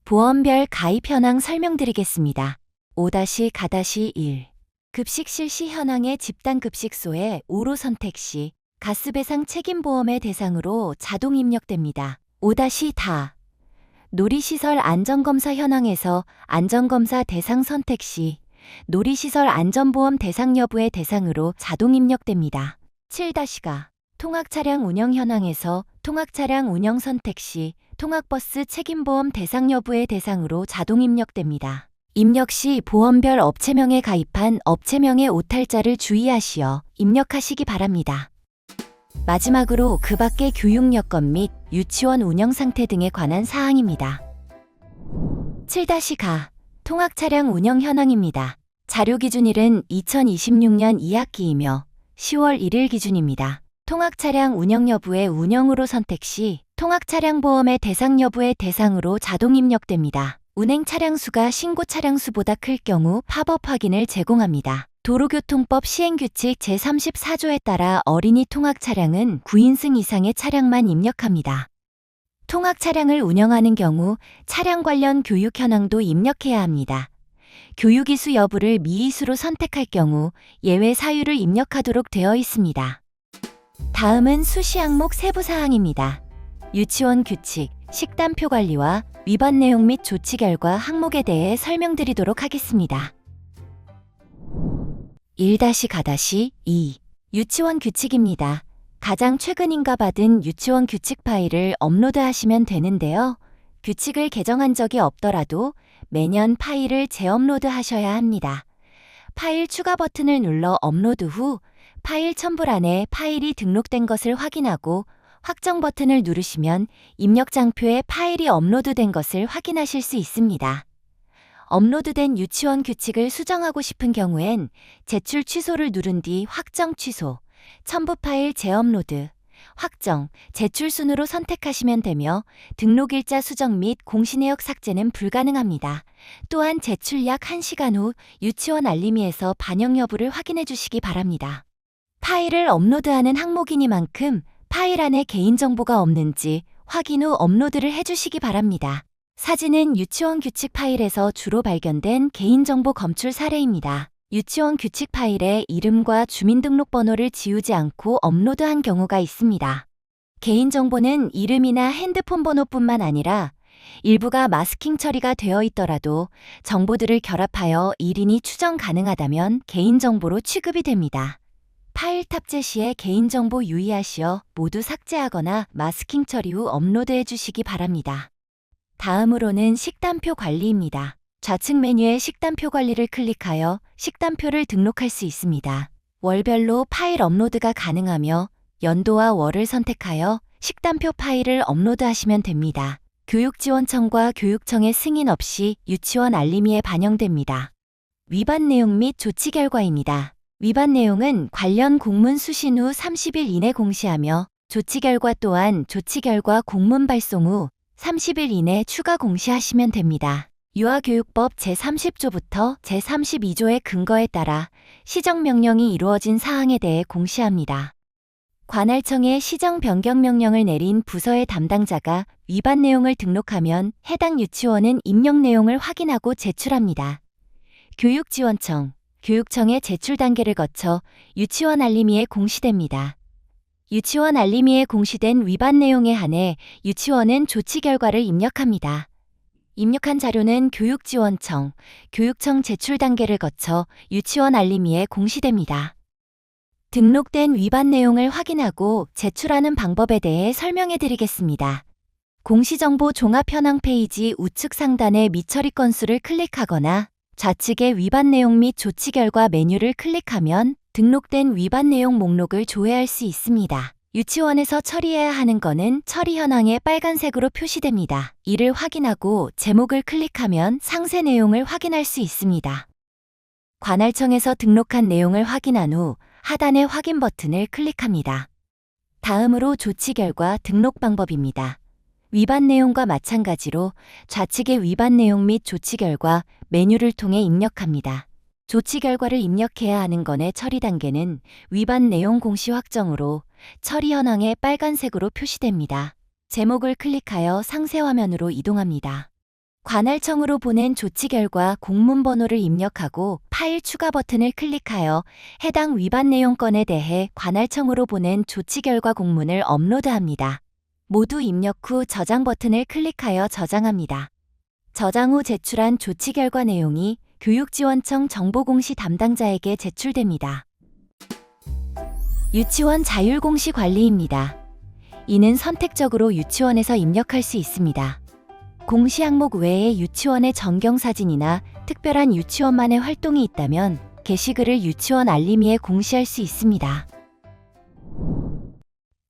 보험별 가입 현황 설명드리겠습니다. 5-가-1 급식 실시 현황의 집단급식소에 5로 선택 시 가스배상 책임보험의 대상으로 자동 입력됩니다. 5-다 놀이시설 안전검사 현황에서 안전검사 대상 선택 시 놀이시설 안전보험 대상 여부의 대상으로 자동 입력됩니다. 7-가 통학차량 운영 현황에서 통학차량 운영 선택 시 통학버스 책임보험 대상 여부의 대상으로 자동 입력됩니다. 입력 시 보험별 업체명에 가입한 업체명의 오탈자를 주의하시어 입력하시기 바랍니다. 마지막으로 그 밖의 교육 여건 및 유치원 운영 상태 등에 관한 사항입니다. 7-가 통학차량 운영 현황입니다. 자료기준일은 2026년 2학기이며 10월 1일 기준입니다. 통학차량 운영 여부의 운영으로 선택 시 통학차량 보험의 대상 여부의 대상으로 자동 입력됩니다. 운행 차량 수가 신고 차량 수보다 클 경우 팝업 확인을 제공합니다. 도로교통법 시행규칙 제34조에 따라 어린이 통학차량은 9인승 이상의 차량만 입력합니다. 통학차량을 운영하는 경우 차량 관련 교육 현황도 입력해야 합니다. 교육이수 여부를 미이수로 선택할 경우 예외 사유를 입력하도록 되어 있습니다. 다음은 수시 항목 세부 사항입니다. 유치원 규칙, 식단표 관리와 위반 내용 및 조치 결과 항목에 대해 설명드리도록 하겠습니다. 1-가-2 유치원 규칙입니다. 가장 최근 인가받은 유치원 규칙 파일을 업로드하시면 되는데요. 규칙을 개정한 적이 없더라도 매년 파일을 재업로드하셔야 합니다. 파일 추가 버튼을 눌러 업로드 후 파일 첨부란에 파일이 등록된 것을 확인하고 확정 버튼을 누르시면 입력 장표에 파일이 업로드된 것을 확인하실 수 있습니다. 업로드된 유치원 규칙을 수정하고 싶은 경우엔 제출 취소를 누른 뒤 확정 취소, 첨부 파일 재업로드, 확정, 제출 순으로 선택하시면 되며 등록일자 수정 및 공시내역 삭제는 불가능합니다. 또한 제출 약 1시간 후 유치원 알림이에서 반영 여부를 확인해 주시기 바랍니다. 파일을 업로드하는 항목이니만큼 파일 안에 개인정보가 없는지 확인 후 업로드를 해주시기 바랍니다. 사진은 유치원 규칙 파일에서 주로 발견된 개인정보 검출 사례입니다. 유치원 규칙 파일에 이름과 주민등록번호를 지우지 않고 업로드한 경우가 있습니다. 개인정보는 이름이나 핸드폰 번호뿐만 아니라 일부가 마스킹 처리가 되어 있더라도 정보들을 결합하여 1인이 추정 가능하다면 개인정보로 취급이 됩니다. 파일 탑재 시에 개인정보 유의하시어 모두 삭제하거나 마스킹 처리 후 업로드해 주시기 바랍니다. 다음으로는 식단표 관리입니다. 좌측 메뉴의 식단표 관리를 클릭하여 식단표를 등록할 수 있습니다. 월별로 파일 업로드가 가능하며 연도와 월을 선택하여 식단표 파일을 업로드하시면 됩니다. 교육지원청과 교육청의 승인 없이 유치원 알림이에 반영됩니다. 위반 내용 및 조치 결과입니다. 위반 내용은 관련 공문 수신 후 30일 이내 공시하며 조치 결과 또한 조치 결과 공문 발송 후 30일 이내 추가 공시하시면 됩니다. 유아교육법 제30조부터 제32조의 근거에 따라 시정명령이 이루어진 사항에 대해 공시합니다. 관할청에 시정 변경 명령을 내린 부서의 담당자가 위반 내용을 등록하면 해당 유치원은 입력 내용을 확인하고 제출합니다. 교육지원청, 교육청의 제출 단계를 거쳐 유치원 알림이에 공시됩니다. 유치원 알림이에 공시된 위반 내용에 한해 유치원은 조치 결과를 입력합니다. 입력한 자료는 교육지원청, 교육청 제출 단계를 거쳐 유치원 알림이에 공시됩니다. 등록된 위반 내용을 확인하고 제출하는 방법에 대해 설명해 드리겠습니다. 공시정보 종합 현황 페이지 우측 상단의 미처리 건수를 클릭하거나 좌측의 위반 내용 및 조치 결과 메뉴를 클릭하면 등록된 위반 내용 목록을 조회할 수 있습니다. 유치원에서 처리해야 하는 것은 처리 현황에 빨간색으로 표시됩니다. 이를 확인하고 제목을 클릭하면 상세 내용을 확인할 수 있습니다. 관할청에서 등록한 내용을 확인한 후 하단의 확인 버튼을 클릭합니다. 다음으로 조치 결과 등록 방법입니다. 위반 내용과 마찬가지로 좌측의 위반 내용 및 조치 결과 메뉴를 통해 입력합니다. 조치 결과를 입력해야 하는 건의 처리 단계는 위반 내용 공시 확정으로 처리 현황에 빨간색으로 표시됩니다. 제목을 클릭하여 상세 화면으로 이동합니다. 관할청으로 보낸 조치 결과 공문 번호를 입력하고 파일 추가 버튼을 클릭하여 해당 위반 내용 건에 대해 관할청으로 보낸 조치 결과 공문을 업로드합니다. 모두 입력 후 저장 버튼을 클릭하여 저장합니다. 저장 후 제출한 조치 결과 내용이 교육지원청 정보공시 담당자에게 제출됩니다. 유치원 자율공시 관리입니다. 이는 선택적으로 유치원에서 입력할 수 있습니다. 공시 항목 외에 유치원의 전경사진이나 특별한 유치원만의 활동이 있다면 게시글을 유치원 알림이에 공시할 수 있습니다.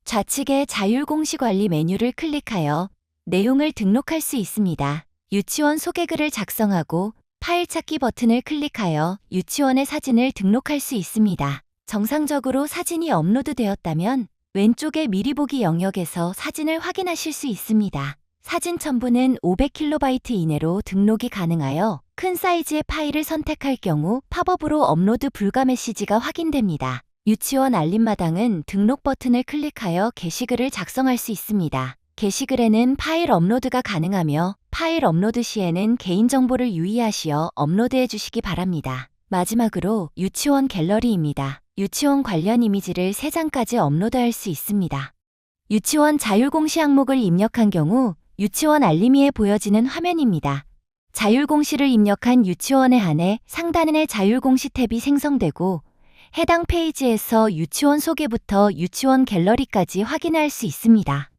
좌측의 자율공시 관리 메뉴를 클릭하여 내용을 등록할 수 있습니다. 유치원 소개글을 작성하고 파일 찾기 버튼을 클릭하여 유치원의 사진을 등록할 수 있습니다. 정상적으로 사진이 업로드되었다면 왼쪽의 미리 보기 영역에서 사진을 확인하실 수 있습니다. 사진 첨부는 500KB 이내로 등록이 가능하여 큰 사이즈의 파일을 선택할 경우 팝업으로 업로드 불가 메시지가 확인됩니다. 유치원 알림마당은 등록 버튼을 클릭하여 게시글을 작성할 수 있습니다. 게시글에는 파일 업로드가 가능하며 파일 업로드 시에는 개인정보를 유의하시어 업로드해 주시기 바랍니다. 마지막으로 유치원 갤러리입니다. 유치원 관련 이미지를 3장까지 업로드할 수 있습니다. 유치원 자율공시 항목을 입력한 경우 유치원 알림이에 보여지는 화면입니다. 자율공시를 입력한 유치원에 한해 상단의 자율공시 탭이 생성되고 해당 페이지에서 유치원 소개부터 유치원 갤러리까지 확인할 수 있습니다.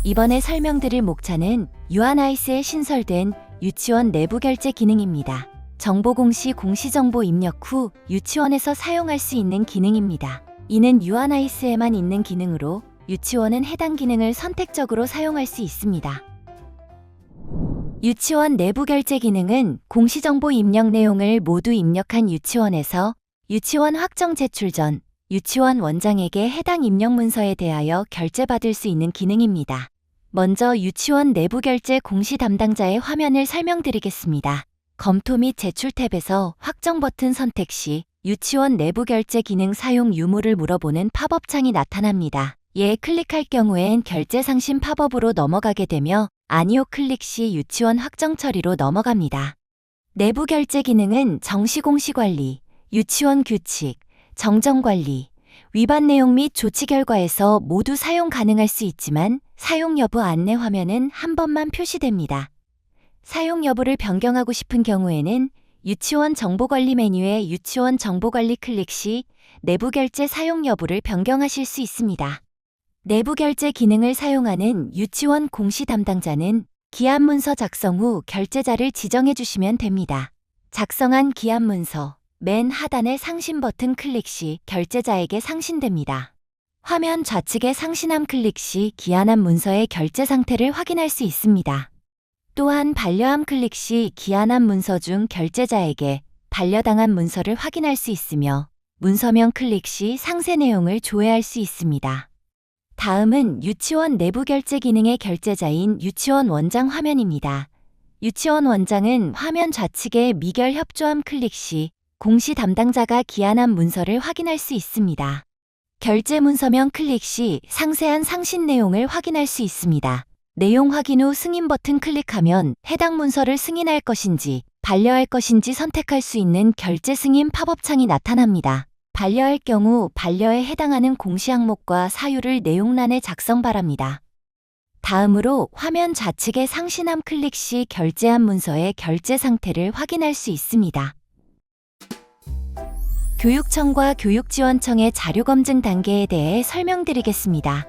이번에 설명드릴 목차는 유아나이스에 신설된 유치원 내부 결제 기능입니다. 정보공시 공시정보 입력 후 유치원에서 사용할 수 있는 기능입니다. 이는 유아나이스에만 있는 기능으로 유치원은 해당 기능을 선택적으로 사용할 수 있습니다. 유치원 내부 결제 기능은 공시정보 입력 내용을 모두 입력한 유치원에서 유치원 확정 제출 전 유치원 원장에게 해당 입력 문서에 대하여 결제받을 수 있는 기능입니다. 먼저 유치원 내부 결제 공시 담당자의 화면을 설명드리겠습니다. 검토 및 제출 탭에서 확정 버튼 선택 시 유치원 내부 결제 기능 사용 유무를 물어보는 팝업 창이 나타납니다. 이에 클릭할 경우엔 결제 상심 팝업으로 넘어가게 되며 아니오 클릭 시 유치원 확정 처리로 넘어갑니다. 내부 결제 기능은 정시공시 관리, 유치원 규칙, 정정 관리, 위반 내용 및 조치 결과에서 모두 사용 가능할 수 있지만 사용 여부 안내 화면은 한 번만 표시됩니다. 사용 여부를 변경하고 싶은 경우에는 유치원 정보관리 메뉴의 유치원 정보관리 클릭 시 내부 결제 사용 여부를 변경하실 수 있습니다. 내부 결제 기능을 사용하는 유치원 공시 담당자는 기한 문서 작성 후 결제자를 지정해 주시면 됩니다. 작성한 기한 문서 맨 하단의 상신 버튼 클릭 시 결제자에게 상신됩니다. 화면 좌측의 상신함 클릭 시 기한함 문서의 결제 상태를 확인할 수 있습니다. 또한 반려함 클릭 시 기한함 문서 중 결제자에게 반려당한 문서를 확인할 수 있으며 문서명 클릭 시 상세 내용을 조회할 수 있습니다. 다음은 유치원 내부 결제 기능의 결제자인 유치원 원장 화면입니다. 유치원 원장은 화면 좌측의 미결 협조함 클릭 시 공시 담당자가 기한한 문서를 확인할 수 있습니다. 결제 문서명 클릭 시 상세한 상신 내용을 확인할 수 있습니다. 내용 확인 후 승인 버튼 클릭하면 해당 문서를 승인할 것인지 반려할 것인지 선택할 수 있는 결제 승인 팝업창이 나타납니다. 반려할 경우 반려에 해당하는 공시 항목과 사유를 내용란에 작성 바랍니다. 다음으로 화면 좌측의 상신함 클릭 시 결제한 문서의 결제 상태를 확인할 수 있습니다. 교육청과 교육지원청의 자료 검증 단계에 대해 설명드리겠습니다.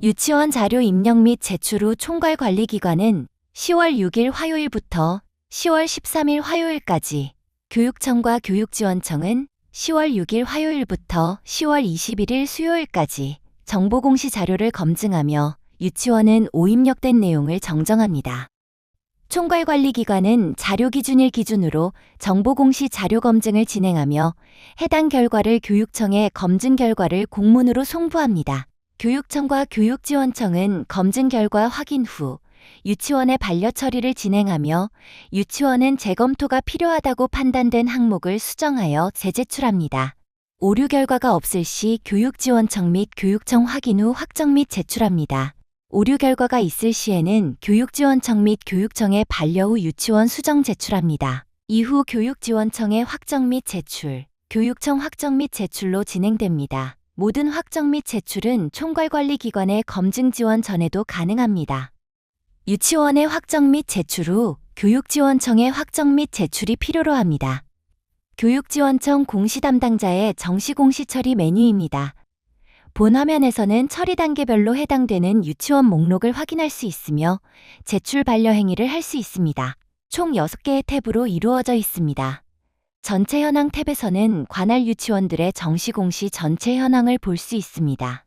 유치원 자료 입력 및 제출 후 총괄관리기관은 10월 6일 화요일부터 10월 13일 화요일까지, 교육청과 교육지원청은 10월 6일 화요일부터 10월 21일 수요일까지 정보공시 자료를 검증하며 유치원은 오입력된 내용을 정정합니다. 총괄관리기관은 자료기준일 기준으로 정보공시 자료 검증을 진행하며 해당 결과를 교육청에 검증 결과를 공문으로 송부합니다. 교육청과 교육지원청은 검증 결과 확인 후 유치원의 반려 처리를 진행하며 유치원은 재검토가 필요하다고 판단된 항목을 수정하여 재제출합니다. 오류 결과가 없을 시 교육지원청 및 교육청 확인 후 확정 및 제출합니다. 오류 결과가 있을 시에는 교육지원청 및 교육청에 반려 후 유치원 수정 제출합니다. 이후 교육지원청의 확정 및 제출, 교육청 확정 및 제출로 진행됩니다. 모든 확정 및 제출은 총괄관리기관의 검증 지원 전에도 가능합니다. 유치원의 확정 및 제출 후 교육지원청의 확정 및 제출이 필요로 합니다. 교육지원청 공시 담당자의 정시 공시 처리 메뉴입니다. 본 화면에서는 처리 단계별로 해당되는 유치원 목록을 확인할 수 있으며 제출 반려 행위를 할 수 있습니다. 총 6개의 탭으로 이루어져 있습니다. 전체 현황 탭에서는 관할 유치원들의 정시 공시 전체 현황을 볼 수 있습니다.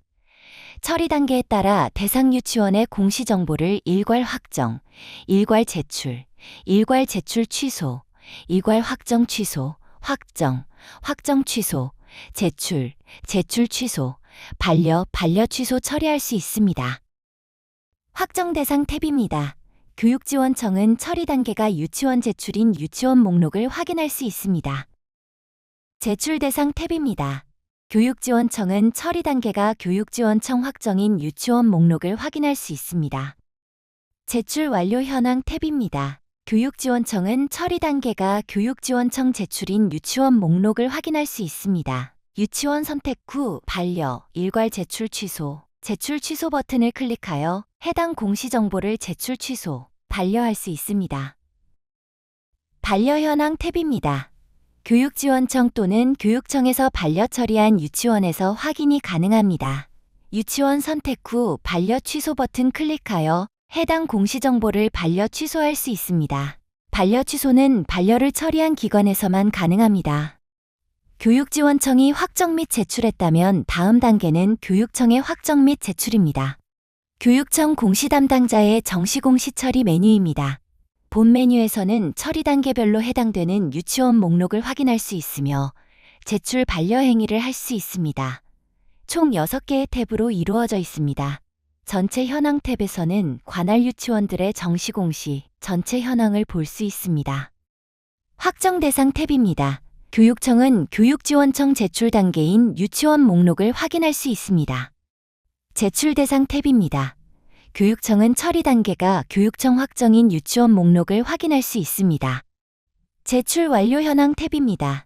처리 단계에 따라 대상 유치원의 공시 정보를 일괄 확정, 일괄 제출, 일괄 제출 취소, 일괄 확정 취소, 확정, 확정 취소, 제출, 제출 취소, 반려 취소 처리할 수 있습니다. 확정 대상 탭입니다. 교육지원청은 처리 단계가 유치원 제출인 유치원 목록을 확인할 수 있습니다. 제출 대상 탭입니다. 교육지원청은 처리 단계가 교육지원청 확정인 유치원 목록을 확인할 수 있습니다. 제출 완료 현황 탭입니다. 교육지원청은 처리 단계가 교육지원청 제출인 유치원 목록을 확인할 수 있습니다. 유치원 선택 후 반려, 일괄 제출 취소, 제출 취소 버튼을 클릭하여 해당 공시 정보를 제출 취소, 반려할 수 있습니다. 반려 현황 탭입니다. 교육지원청 또는 교육청에서 반려 처리한 유치원에서 확인이 가능합니다. 유치원 선택 후 반려 취소 버튼 클릭하여 해당 공시 정보를 반려 취소할 수 있습니다. 반려 취소는 반려를 처리한 기관에서만 가능합니다. 교육지원청이 확정 및 제출했다면 다음 단계는 교육청의 확정 및 제출입니다. 교육청 공시 담당자의 정시 공시 처리 메뉴입니다. 본 메뉴에서는 처리 단계별로 해당되는 유치원 목록을 확인할 수 있으며 제출 반려 행위를 할 수 있습니다. 총 6개의 탭으로 이루어져 있습니다. 전체 현황 탭에서는 관할 유치원들의 정시 공시, 전체 현황을 볼 수 있습니다. 확정 대상 탭입니다. 교육청은 교육지원청 제출 단계인 유치원 목록을 확인할 수 있습니다. 제출 대상 탭입니다. 교육청은 처리 단계가 교육청 확정인 유치원 목록을 확인할 수 있습니다. 제출 완료 현황 탭입니다.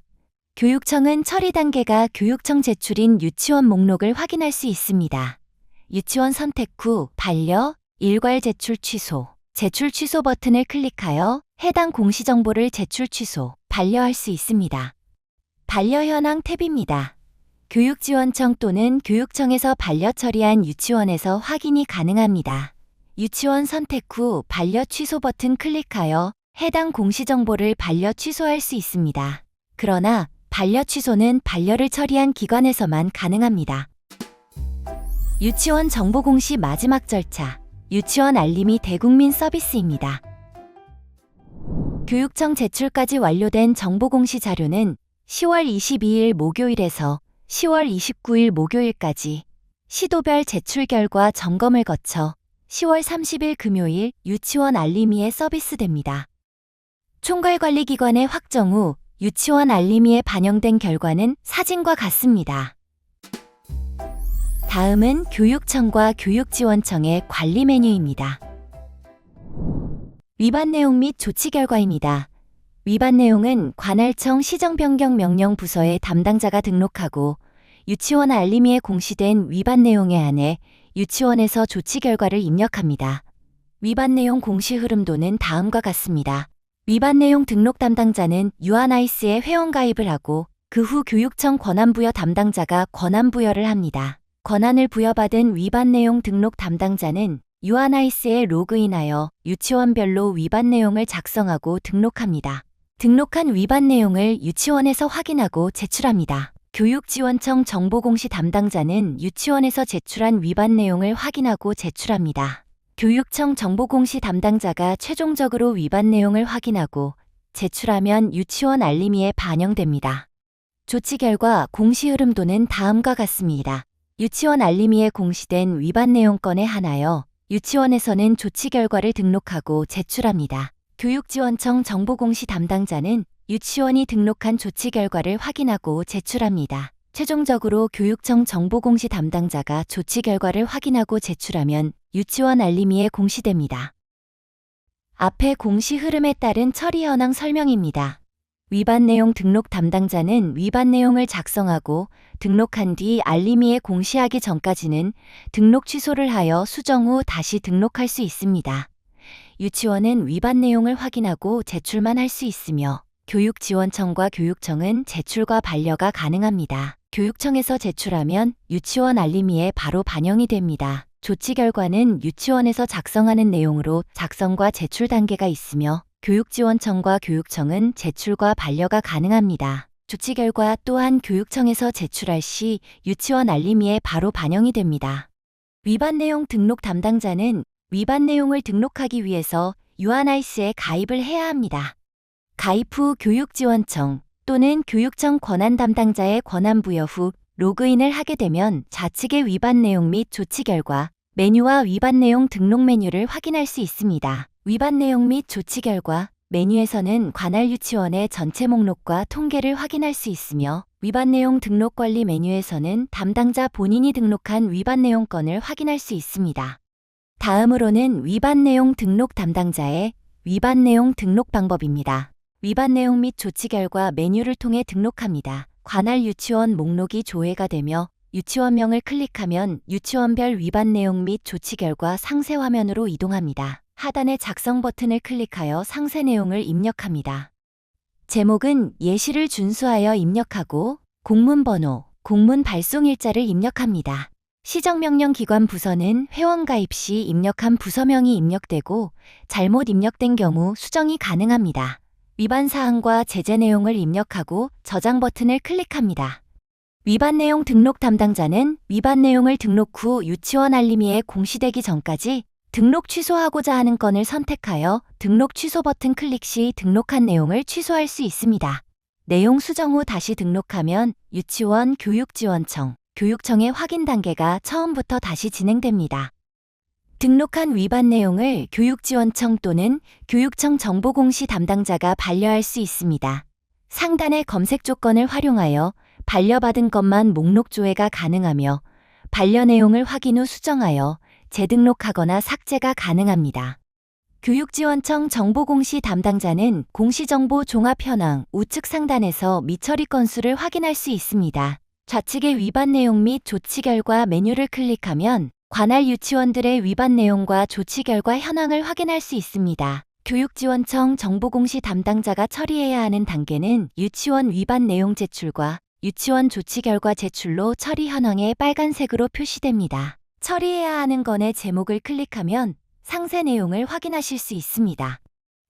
교육청은 처리 단계가 교육청 제출인 유치원 목록을 확인할 수 있습니다. 유치원 선택 후 반려, 일괄 제출 취소, 제출 취소 버튼을 클릭하여 해당 공시 정보를 제출 취소, 반려할 수 있습니다. 반려 현황 탭입니다. 교육지원청 또는 교육청에서 반려 처리한 유치원에서 확인이 가능합니다. 유치원 선택 후 반려 취소 버튼 클릭하여 해당 공시 정보를 반려 취소할 수 있습니다. 그러나 반려 취소는 반려를 처리한 기관에서만 가능합니다. 유치원 정보 공시 마지막 절차, 유치원 알림이 대국민 서비스입니다. 교육청 제출까지 완료된 정보 공시 자료는 10월 22일 목요일에서 10월 29일 목요일까지 시도별 제출 결과 점검을 거쳐 10월 30일 금요일 유치원 알림이에 서비스됩니다. 총괄관리기관의 확정 후 유치원 알림이에 반영된 결과는 사진과 같습니다. 다음은 교육청과 교육지원청의 관리 메뉴입니다. 위반 내용 및 조치 결과입니다. 위반 내용은 관할청 시정변경명령 부서에 담당자가 등록하고 유치원 알림이에 공시된 위반 내용에 한해 유치원에서 조치 결과를 입력합니다. 위반 내용 공시 흐름도는 다음과 같습니다. 위반 내용 등록 담당자는 유아나이스에 회원가입을 하고 그 후 교육청 권한부여 담당자가 권한부여를 합니다. 권한을 부여받은 위반 내용 등록 담당자는 유아나이스에 로그인하여 유치원별로 위반 내용을 작성하고 등록합니다. 등록한 위반 내용을 유치원에서 확인하고 제출합니다. 교육지원청 정보공시 담당자는 유치원에서 제출한 위반 내용을 확인하고 제출합니다. 교육청 정보공시 담당자가 최종적으로 위반 내용을 확인하고 제출하면 유치원 알림이에 반영됩니다. 조치 결과 공시 흐름도는 다음과 같습니다. 유치원 알림이에 공시된 위반 내용 건에 한하여 유치원에서는 조치 결과를 등록하고 제출합니다. 교육지원청 정보공시 담당자는 유치원이 등록한 조치 결과를 확인하고 제출합니다. 최종적으로 교육청 정보공시 담당자가 조치 결과를 확인하고 제출하면 유치원 알림이에 공시됩니다. 앞의 공시 흐름에 따른 처리 현황 설명입니다. 위반 내용 등록 담당자는 위반 내용을 작성하고 등록한 뒤 알림이에 공시하기 전까지는 등록 취소를 하여 수정 후 다시 등록할 수 있습니다. 유치원은 위반 내용을 확인하고 제출만 할 수 있으며 교육지원청과 교육청은 제출과 반려가 가능합니다. 교육청에서 제출하면 유치원 알림이에 바로 반영이 됩니다. 조치 결과는 유치원에서 작성하는 내용으로 작성과 제출 단계가 있으며 교육지원청과 교육청은 제출과 반려가 가능합니다. 조치 결과 또한 교육청에서 제출할 시 유치원 알림이에 바로 반영이 됩니다. 위반 내용 등록 담당자는 위반 내용을 등록하기 위해서 유아나이스에 가입을 해야 합니다. 가입 후 교육지원청 또는 교육청 권한 담당자의 권한 부여 후 로그인을 하게 되면 좌측의 위반 내용 및 조치 결과 메뉴와 위반 내용 등록 메뉴를 확인할 수 있습니다. 위반 내용 및 조치 결과 메뉴에서는 관할 유치원의 전체 목록과 통계를 확인할 수 있으며 위반 내용 등록 관리 메뉴에서는 담당자 본인이 등록한 위반 내용 건을 확인할 수 있습니다. 다음으로는 위반 내용 등록 담당자의 위반 내용 등록 방법입니다. 위반 내용 및 조치 결과 메뉴를 통해 등록합니다. 관할 유치원 목록이 조회가 되며 유치원명을 클릭하면 유치원별 위반 내용 및 조치 결과 상세 화면으로 이동합니다. 하단의 작성 버튼을 클릭하여 상세 내용을 입력합니다. 제목은 예시를 준수하여 입력하고 공문번호, 공문 발송 일자를 입력합니다. 시정명령 기관 부서는 회원 가입 시 입력한 부서명이 입력되고 잘못 입력된 경우 수정이 가능합니다. 위반 사항과 제재 내용을 입력하고 저장 버튼을 클릭합니다. 위반 내용 등록 담당자는 위반 내용을 등록 후 유치원 알림이에 공시되기 전까지 등록 취소하고자 하는 건을 선택하여 등록 취소 버튼 클릭 시 등록한 내용을 취소할 수 있습니다. 내용 수정 후 다시 등록하면 유치원 교육지원청, 교육청의 확인 단계가 처음부터 다시 진행됩니다. 등록한 위반 내용을 교육지원청 또는 교육청 정보공시 담당자가 반려할 수 있습니다. 상단의 검색 조건을 활용하여 반려받은 것만 목록 조회가 가능하며 반려 내용을 확인 후 수정하여 재등록하거나 삭제가 가능합니다. 교육지원청 정보공시 담당자는 공시정보 종합 현황 우측 상단에서 미처리 건수를 확인할 수 있습니다. 좌측의 위반 내용 및 조치 결과 메뉴를 클릭하면 관할 유치원들의 위반 내용과 조치 결과 현황을 확인할 수 있습니다. 교육지원청 정보공시 담당자가 처리해야 하는 단계는 유치원 위반 내용 제출과 유치원 조치 결과 제출로 처리 현황에 빨간색으로 표시됩니다. 처리해야 하는 건의 제목을 클릭하면 상세 내용을 확인하실 수 있습니다.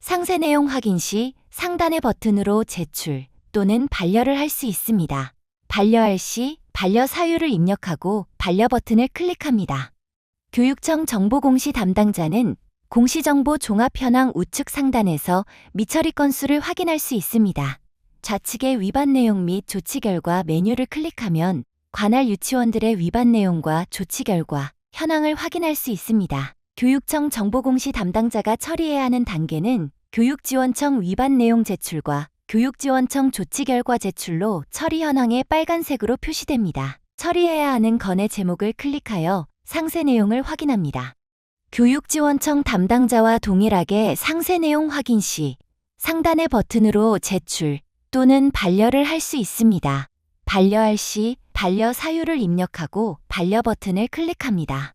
상세 내용 확인 시 상단의 버튼으로 제출 또는 반려를 할 수 있습니다. 반려할 시 반려 사유를 입력하고 반려 버튼을 클릭합니다. 교육청 정보공시 담당자는 공시정보 종합 현황 우측 상단에서 미처리 건수를 확인할 수 있습니다. 좌측의 위반 내용 및 조치 결과 메뉴를 클릭하면 관할 유치원들의 위반 내용과 조치 결과, 현황을 확인할 수 있습니다. 교육청 정보공시 담당자가 처리해야 하는 단계는 교육지원청 위반 내용 제출과 교육지원청 조치 결과 제출로 처리 현황에 빨간색으로 표시됩니다. 처리해야 하는 건의 제목을 클릭하여 상세 내용을 확인합니다. 교육지원청 담당자와 동일하게 상세 내용 확인 시 상단의 버튼으로 제출 또는 반려를 할 수 있습니다. 반려할 시 반려 사유를 입력하고 반려 버튼을 클릭합니다.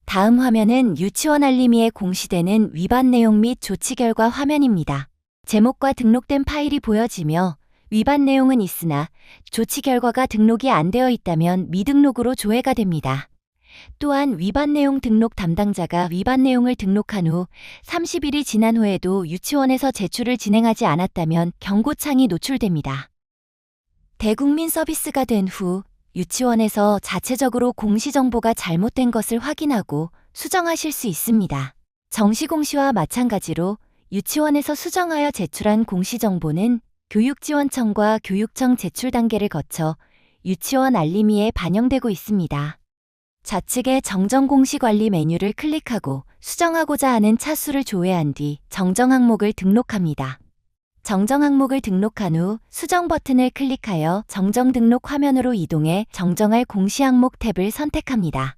다음 화면은 유치원 알림이에 공시되는 위반 내용 및 조치 결과 화면입니다. 제목과 등록된 파일이 보여지며 위반 내용은 있으나 조치 결과가 등록이 안 되어 있다면 미등록으로 조회가 됩니다. 또한 위반 내용 등록 담당자가 위반 내용을 등록한 후 30일이 지난 후에도 유치원에서 제출을 진행하지 않았다면 경고창이 노출됩니다. 대국민 서비스가 된 후 유치원에서 자체적으로 공시정보가 잘못된 것을 확인하고 수정하실 수 있습니다. 정시공시와 마찬가지로 유치원에서 수정하여 제출한 공시정보는 교육지원청과 교육청 제출 단계를 거쳐 유치원 알림이에 반영되고 있습니다. 좌측의 정정공시관리 메뉴를 클릭하고 수정하고자 하는 차수를 조회한 뒤 정정 항목을 등록합니다. 정정 항목을 등록한 후 수정 버튼을 클릭하여 정정 등록 화면으로 이동해 정정할 공시 항목 탭을 선택합니다.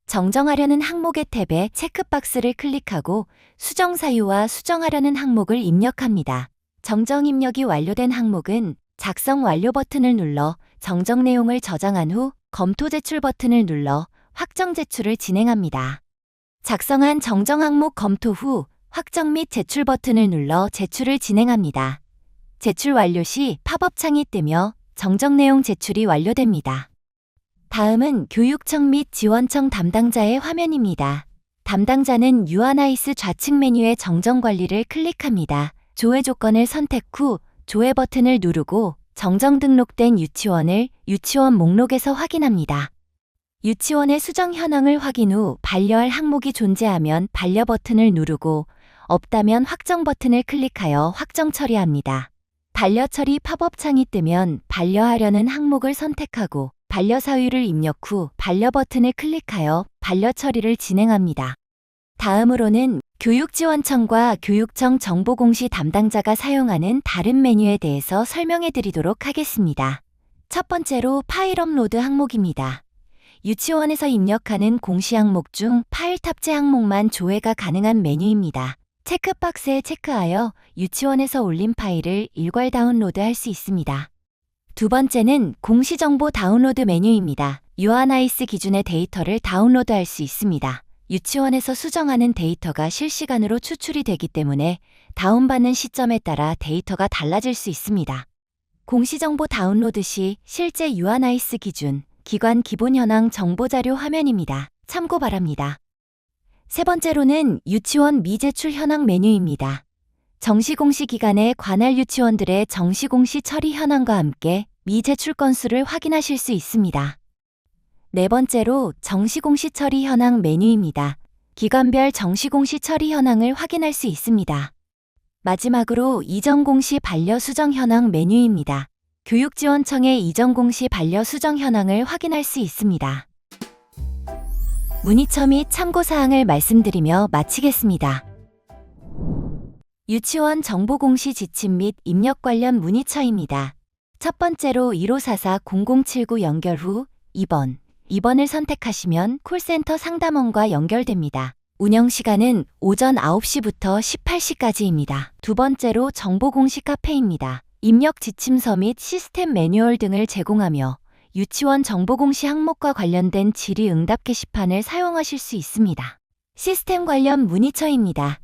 정정하려는 항목의 탭에 체크박스를 클릭하고 수정 사유와 수정하려는 항목을 입력합니다. 정정 입력이 완료된 항목은 작성 완료 버튼을 눌러 정정 내용을 저장한 후 검토 제출 버튼을 눌러 확정 제출을 진행합니다. 작성한 정정 항목 검토 후 확정 및 제출 버튼을 눌러 제출을 진행합니다. 제출 완료 시 팝업 창이 뜨며 정정 내용 제출이 완료됩니다. 다음은 교육청 및 지원청 담당자의 화면입니다. 담당자는 유아나이스 좌측 메뉴의 정정 관리를 클릭합니다. 조회 조건을 선택 후 조회 버튼을 누르고 정정 등록된 유치원을 유치원 목록에서 확인합니다. 유치원의 수정 현황을 확인 후 반려할 항목이 존재하면 반려 버튼을 누르고 없다면 확정 버튼을 클릭하여 확정 처리합니다. 반려 처리 팝업 창이 뜨면 반려하려는 항목을 선택하고 반려 사유를 입력 후 반려 버튼을 클릭하여 반려 처리를 진행합니다. 다음으로는 교육지원청과 교육청 정보공시 담당자가 사용하는 다른 메뉴에 대해서 설명해 드리도록 하겠습니다. 첫 번째로 파일 업로드 항목입니다. 유치원에서 입력하는 공시 항목 중 파일 탑재 항목만 조회가 가능한 메뉴입니다. 체크박스에 체크하여 유치원에서 올린 파일을 일괄 다운로드할 수 있습니다. 두 번째는 공시정보 다운로드 메뉴입니다. 유아나이스 기준의 데이터를 다운로드할 수 있습니다. 유치원에서 수정하는 데이터가 실시간으로 추출이 되기 때문에 다운받는 시점에 따라 데이터가 달라질 수 있습니다. 공시정보 다운로드 시 실제 유아나이스 기준, 기관 기본 현황 정보자료 화면입니다. 참고 바랍니다. 세 번째로는 유치원 미제출 현황 메뉴입니다. 정시공시 기간에 관할 유치원들의 정시공시 처리 현황과 함께 미제출 건수를 확인하실 수 있습니다. 네 번째로 정시공시 처리 현황 메뉴입니다. 기관별 정시공시 처리 현황을 확인할 수 있습니다. 마지막으로 이전공시 반려 수정 현황 메뉴입니다. 교육지원청의 이전공시 반려 수정 현황을 확인할 수 있습니다. 문의처 및 참고사항을 말씀드리며 마치겠습니다. 유치원 정보공시 지침 및 입력 관련 문의처입니다. 첫 번째로 1544-0079 연결 후 2번을 선택하시면 콜센터 상담원과 연결됩니다. 운영시간은 오전 9시부터 18시까지입니다. 두 번째로 정보공시 카페입니다. 입력 지침서 및 시스템 매뉴얼 등을 제공하며 유치원 정보공시 항목과 관련된 질의응답 게시판을 사용하실 수 있습니다. 시스템 관련 문의처입니다.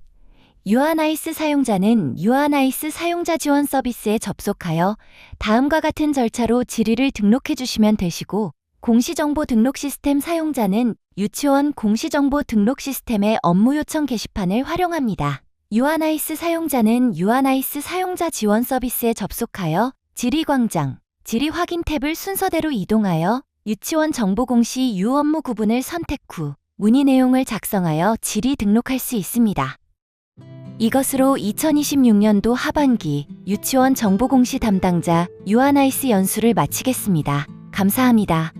유아나이스 사용자는 유아나이스 사용자 지원 서비스에 접속하여 다음과 같은 절차로 질의를 등록해 주시면 되시고, 공시정보 등록 시스템 사용자는 유치원 공시정보 등록 시스템의 업무 요청 게시판을 활용합니다. 유아나이스 사용자는 유아나이스 사용자 지원 서비스에 접속하여 질의광장, 질의 확인 탭을 순서대로 이동하여 유치원 정보공시 유업무 구분을 선택 후 문의 내용을 작성하여 질의 등록할 수 있습니다. 이것으로 2026년도 하반기 유치원 정보공시 담당자 유아나이스 연수를 마치겠습니다. 감사합니다.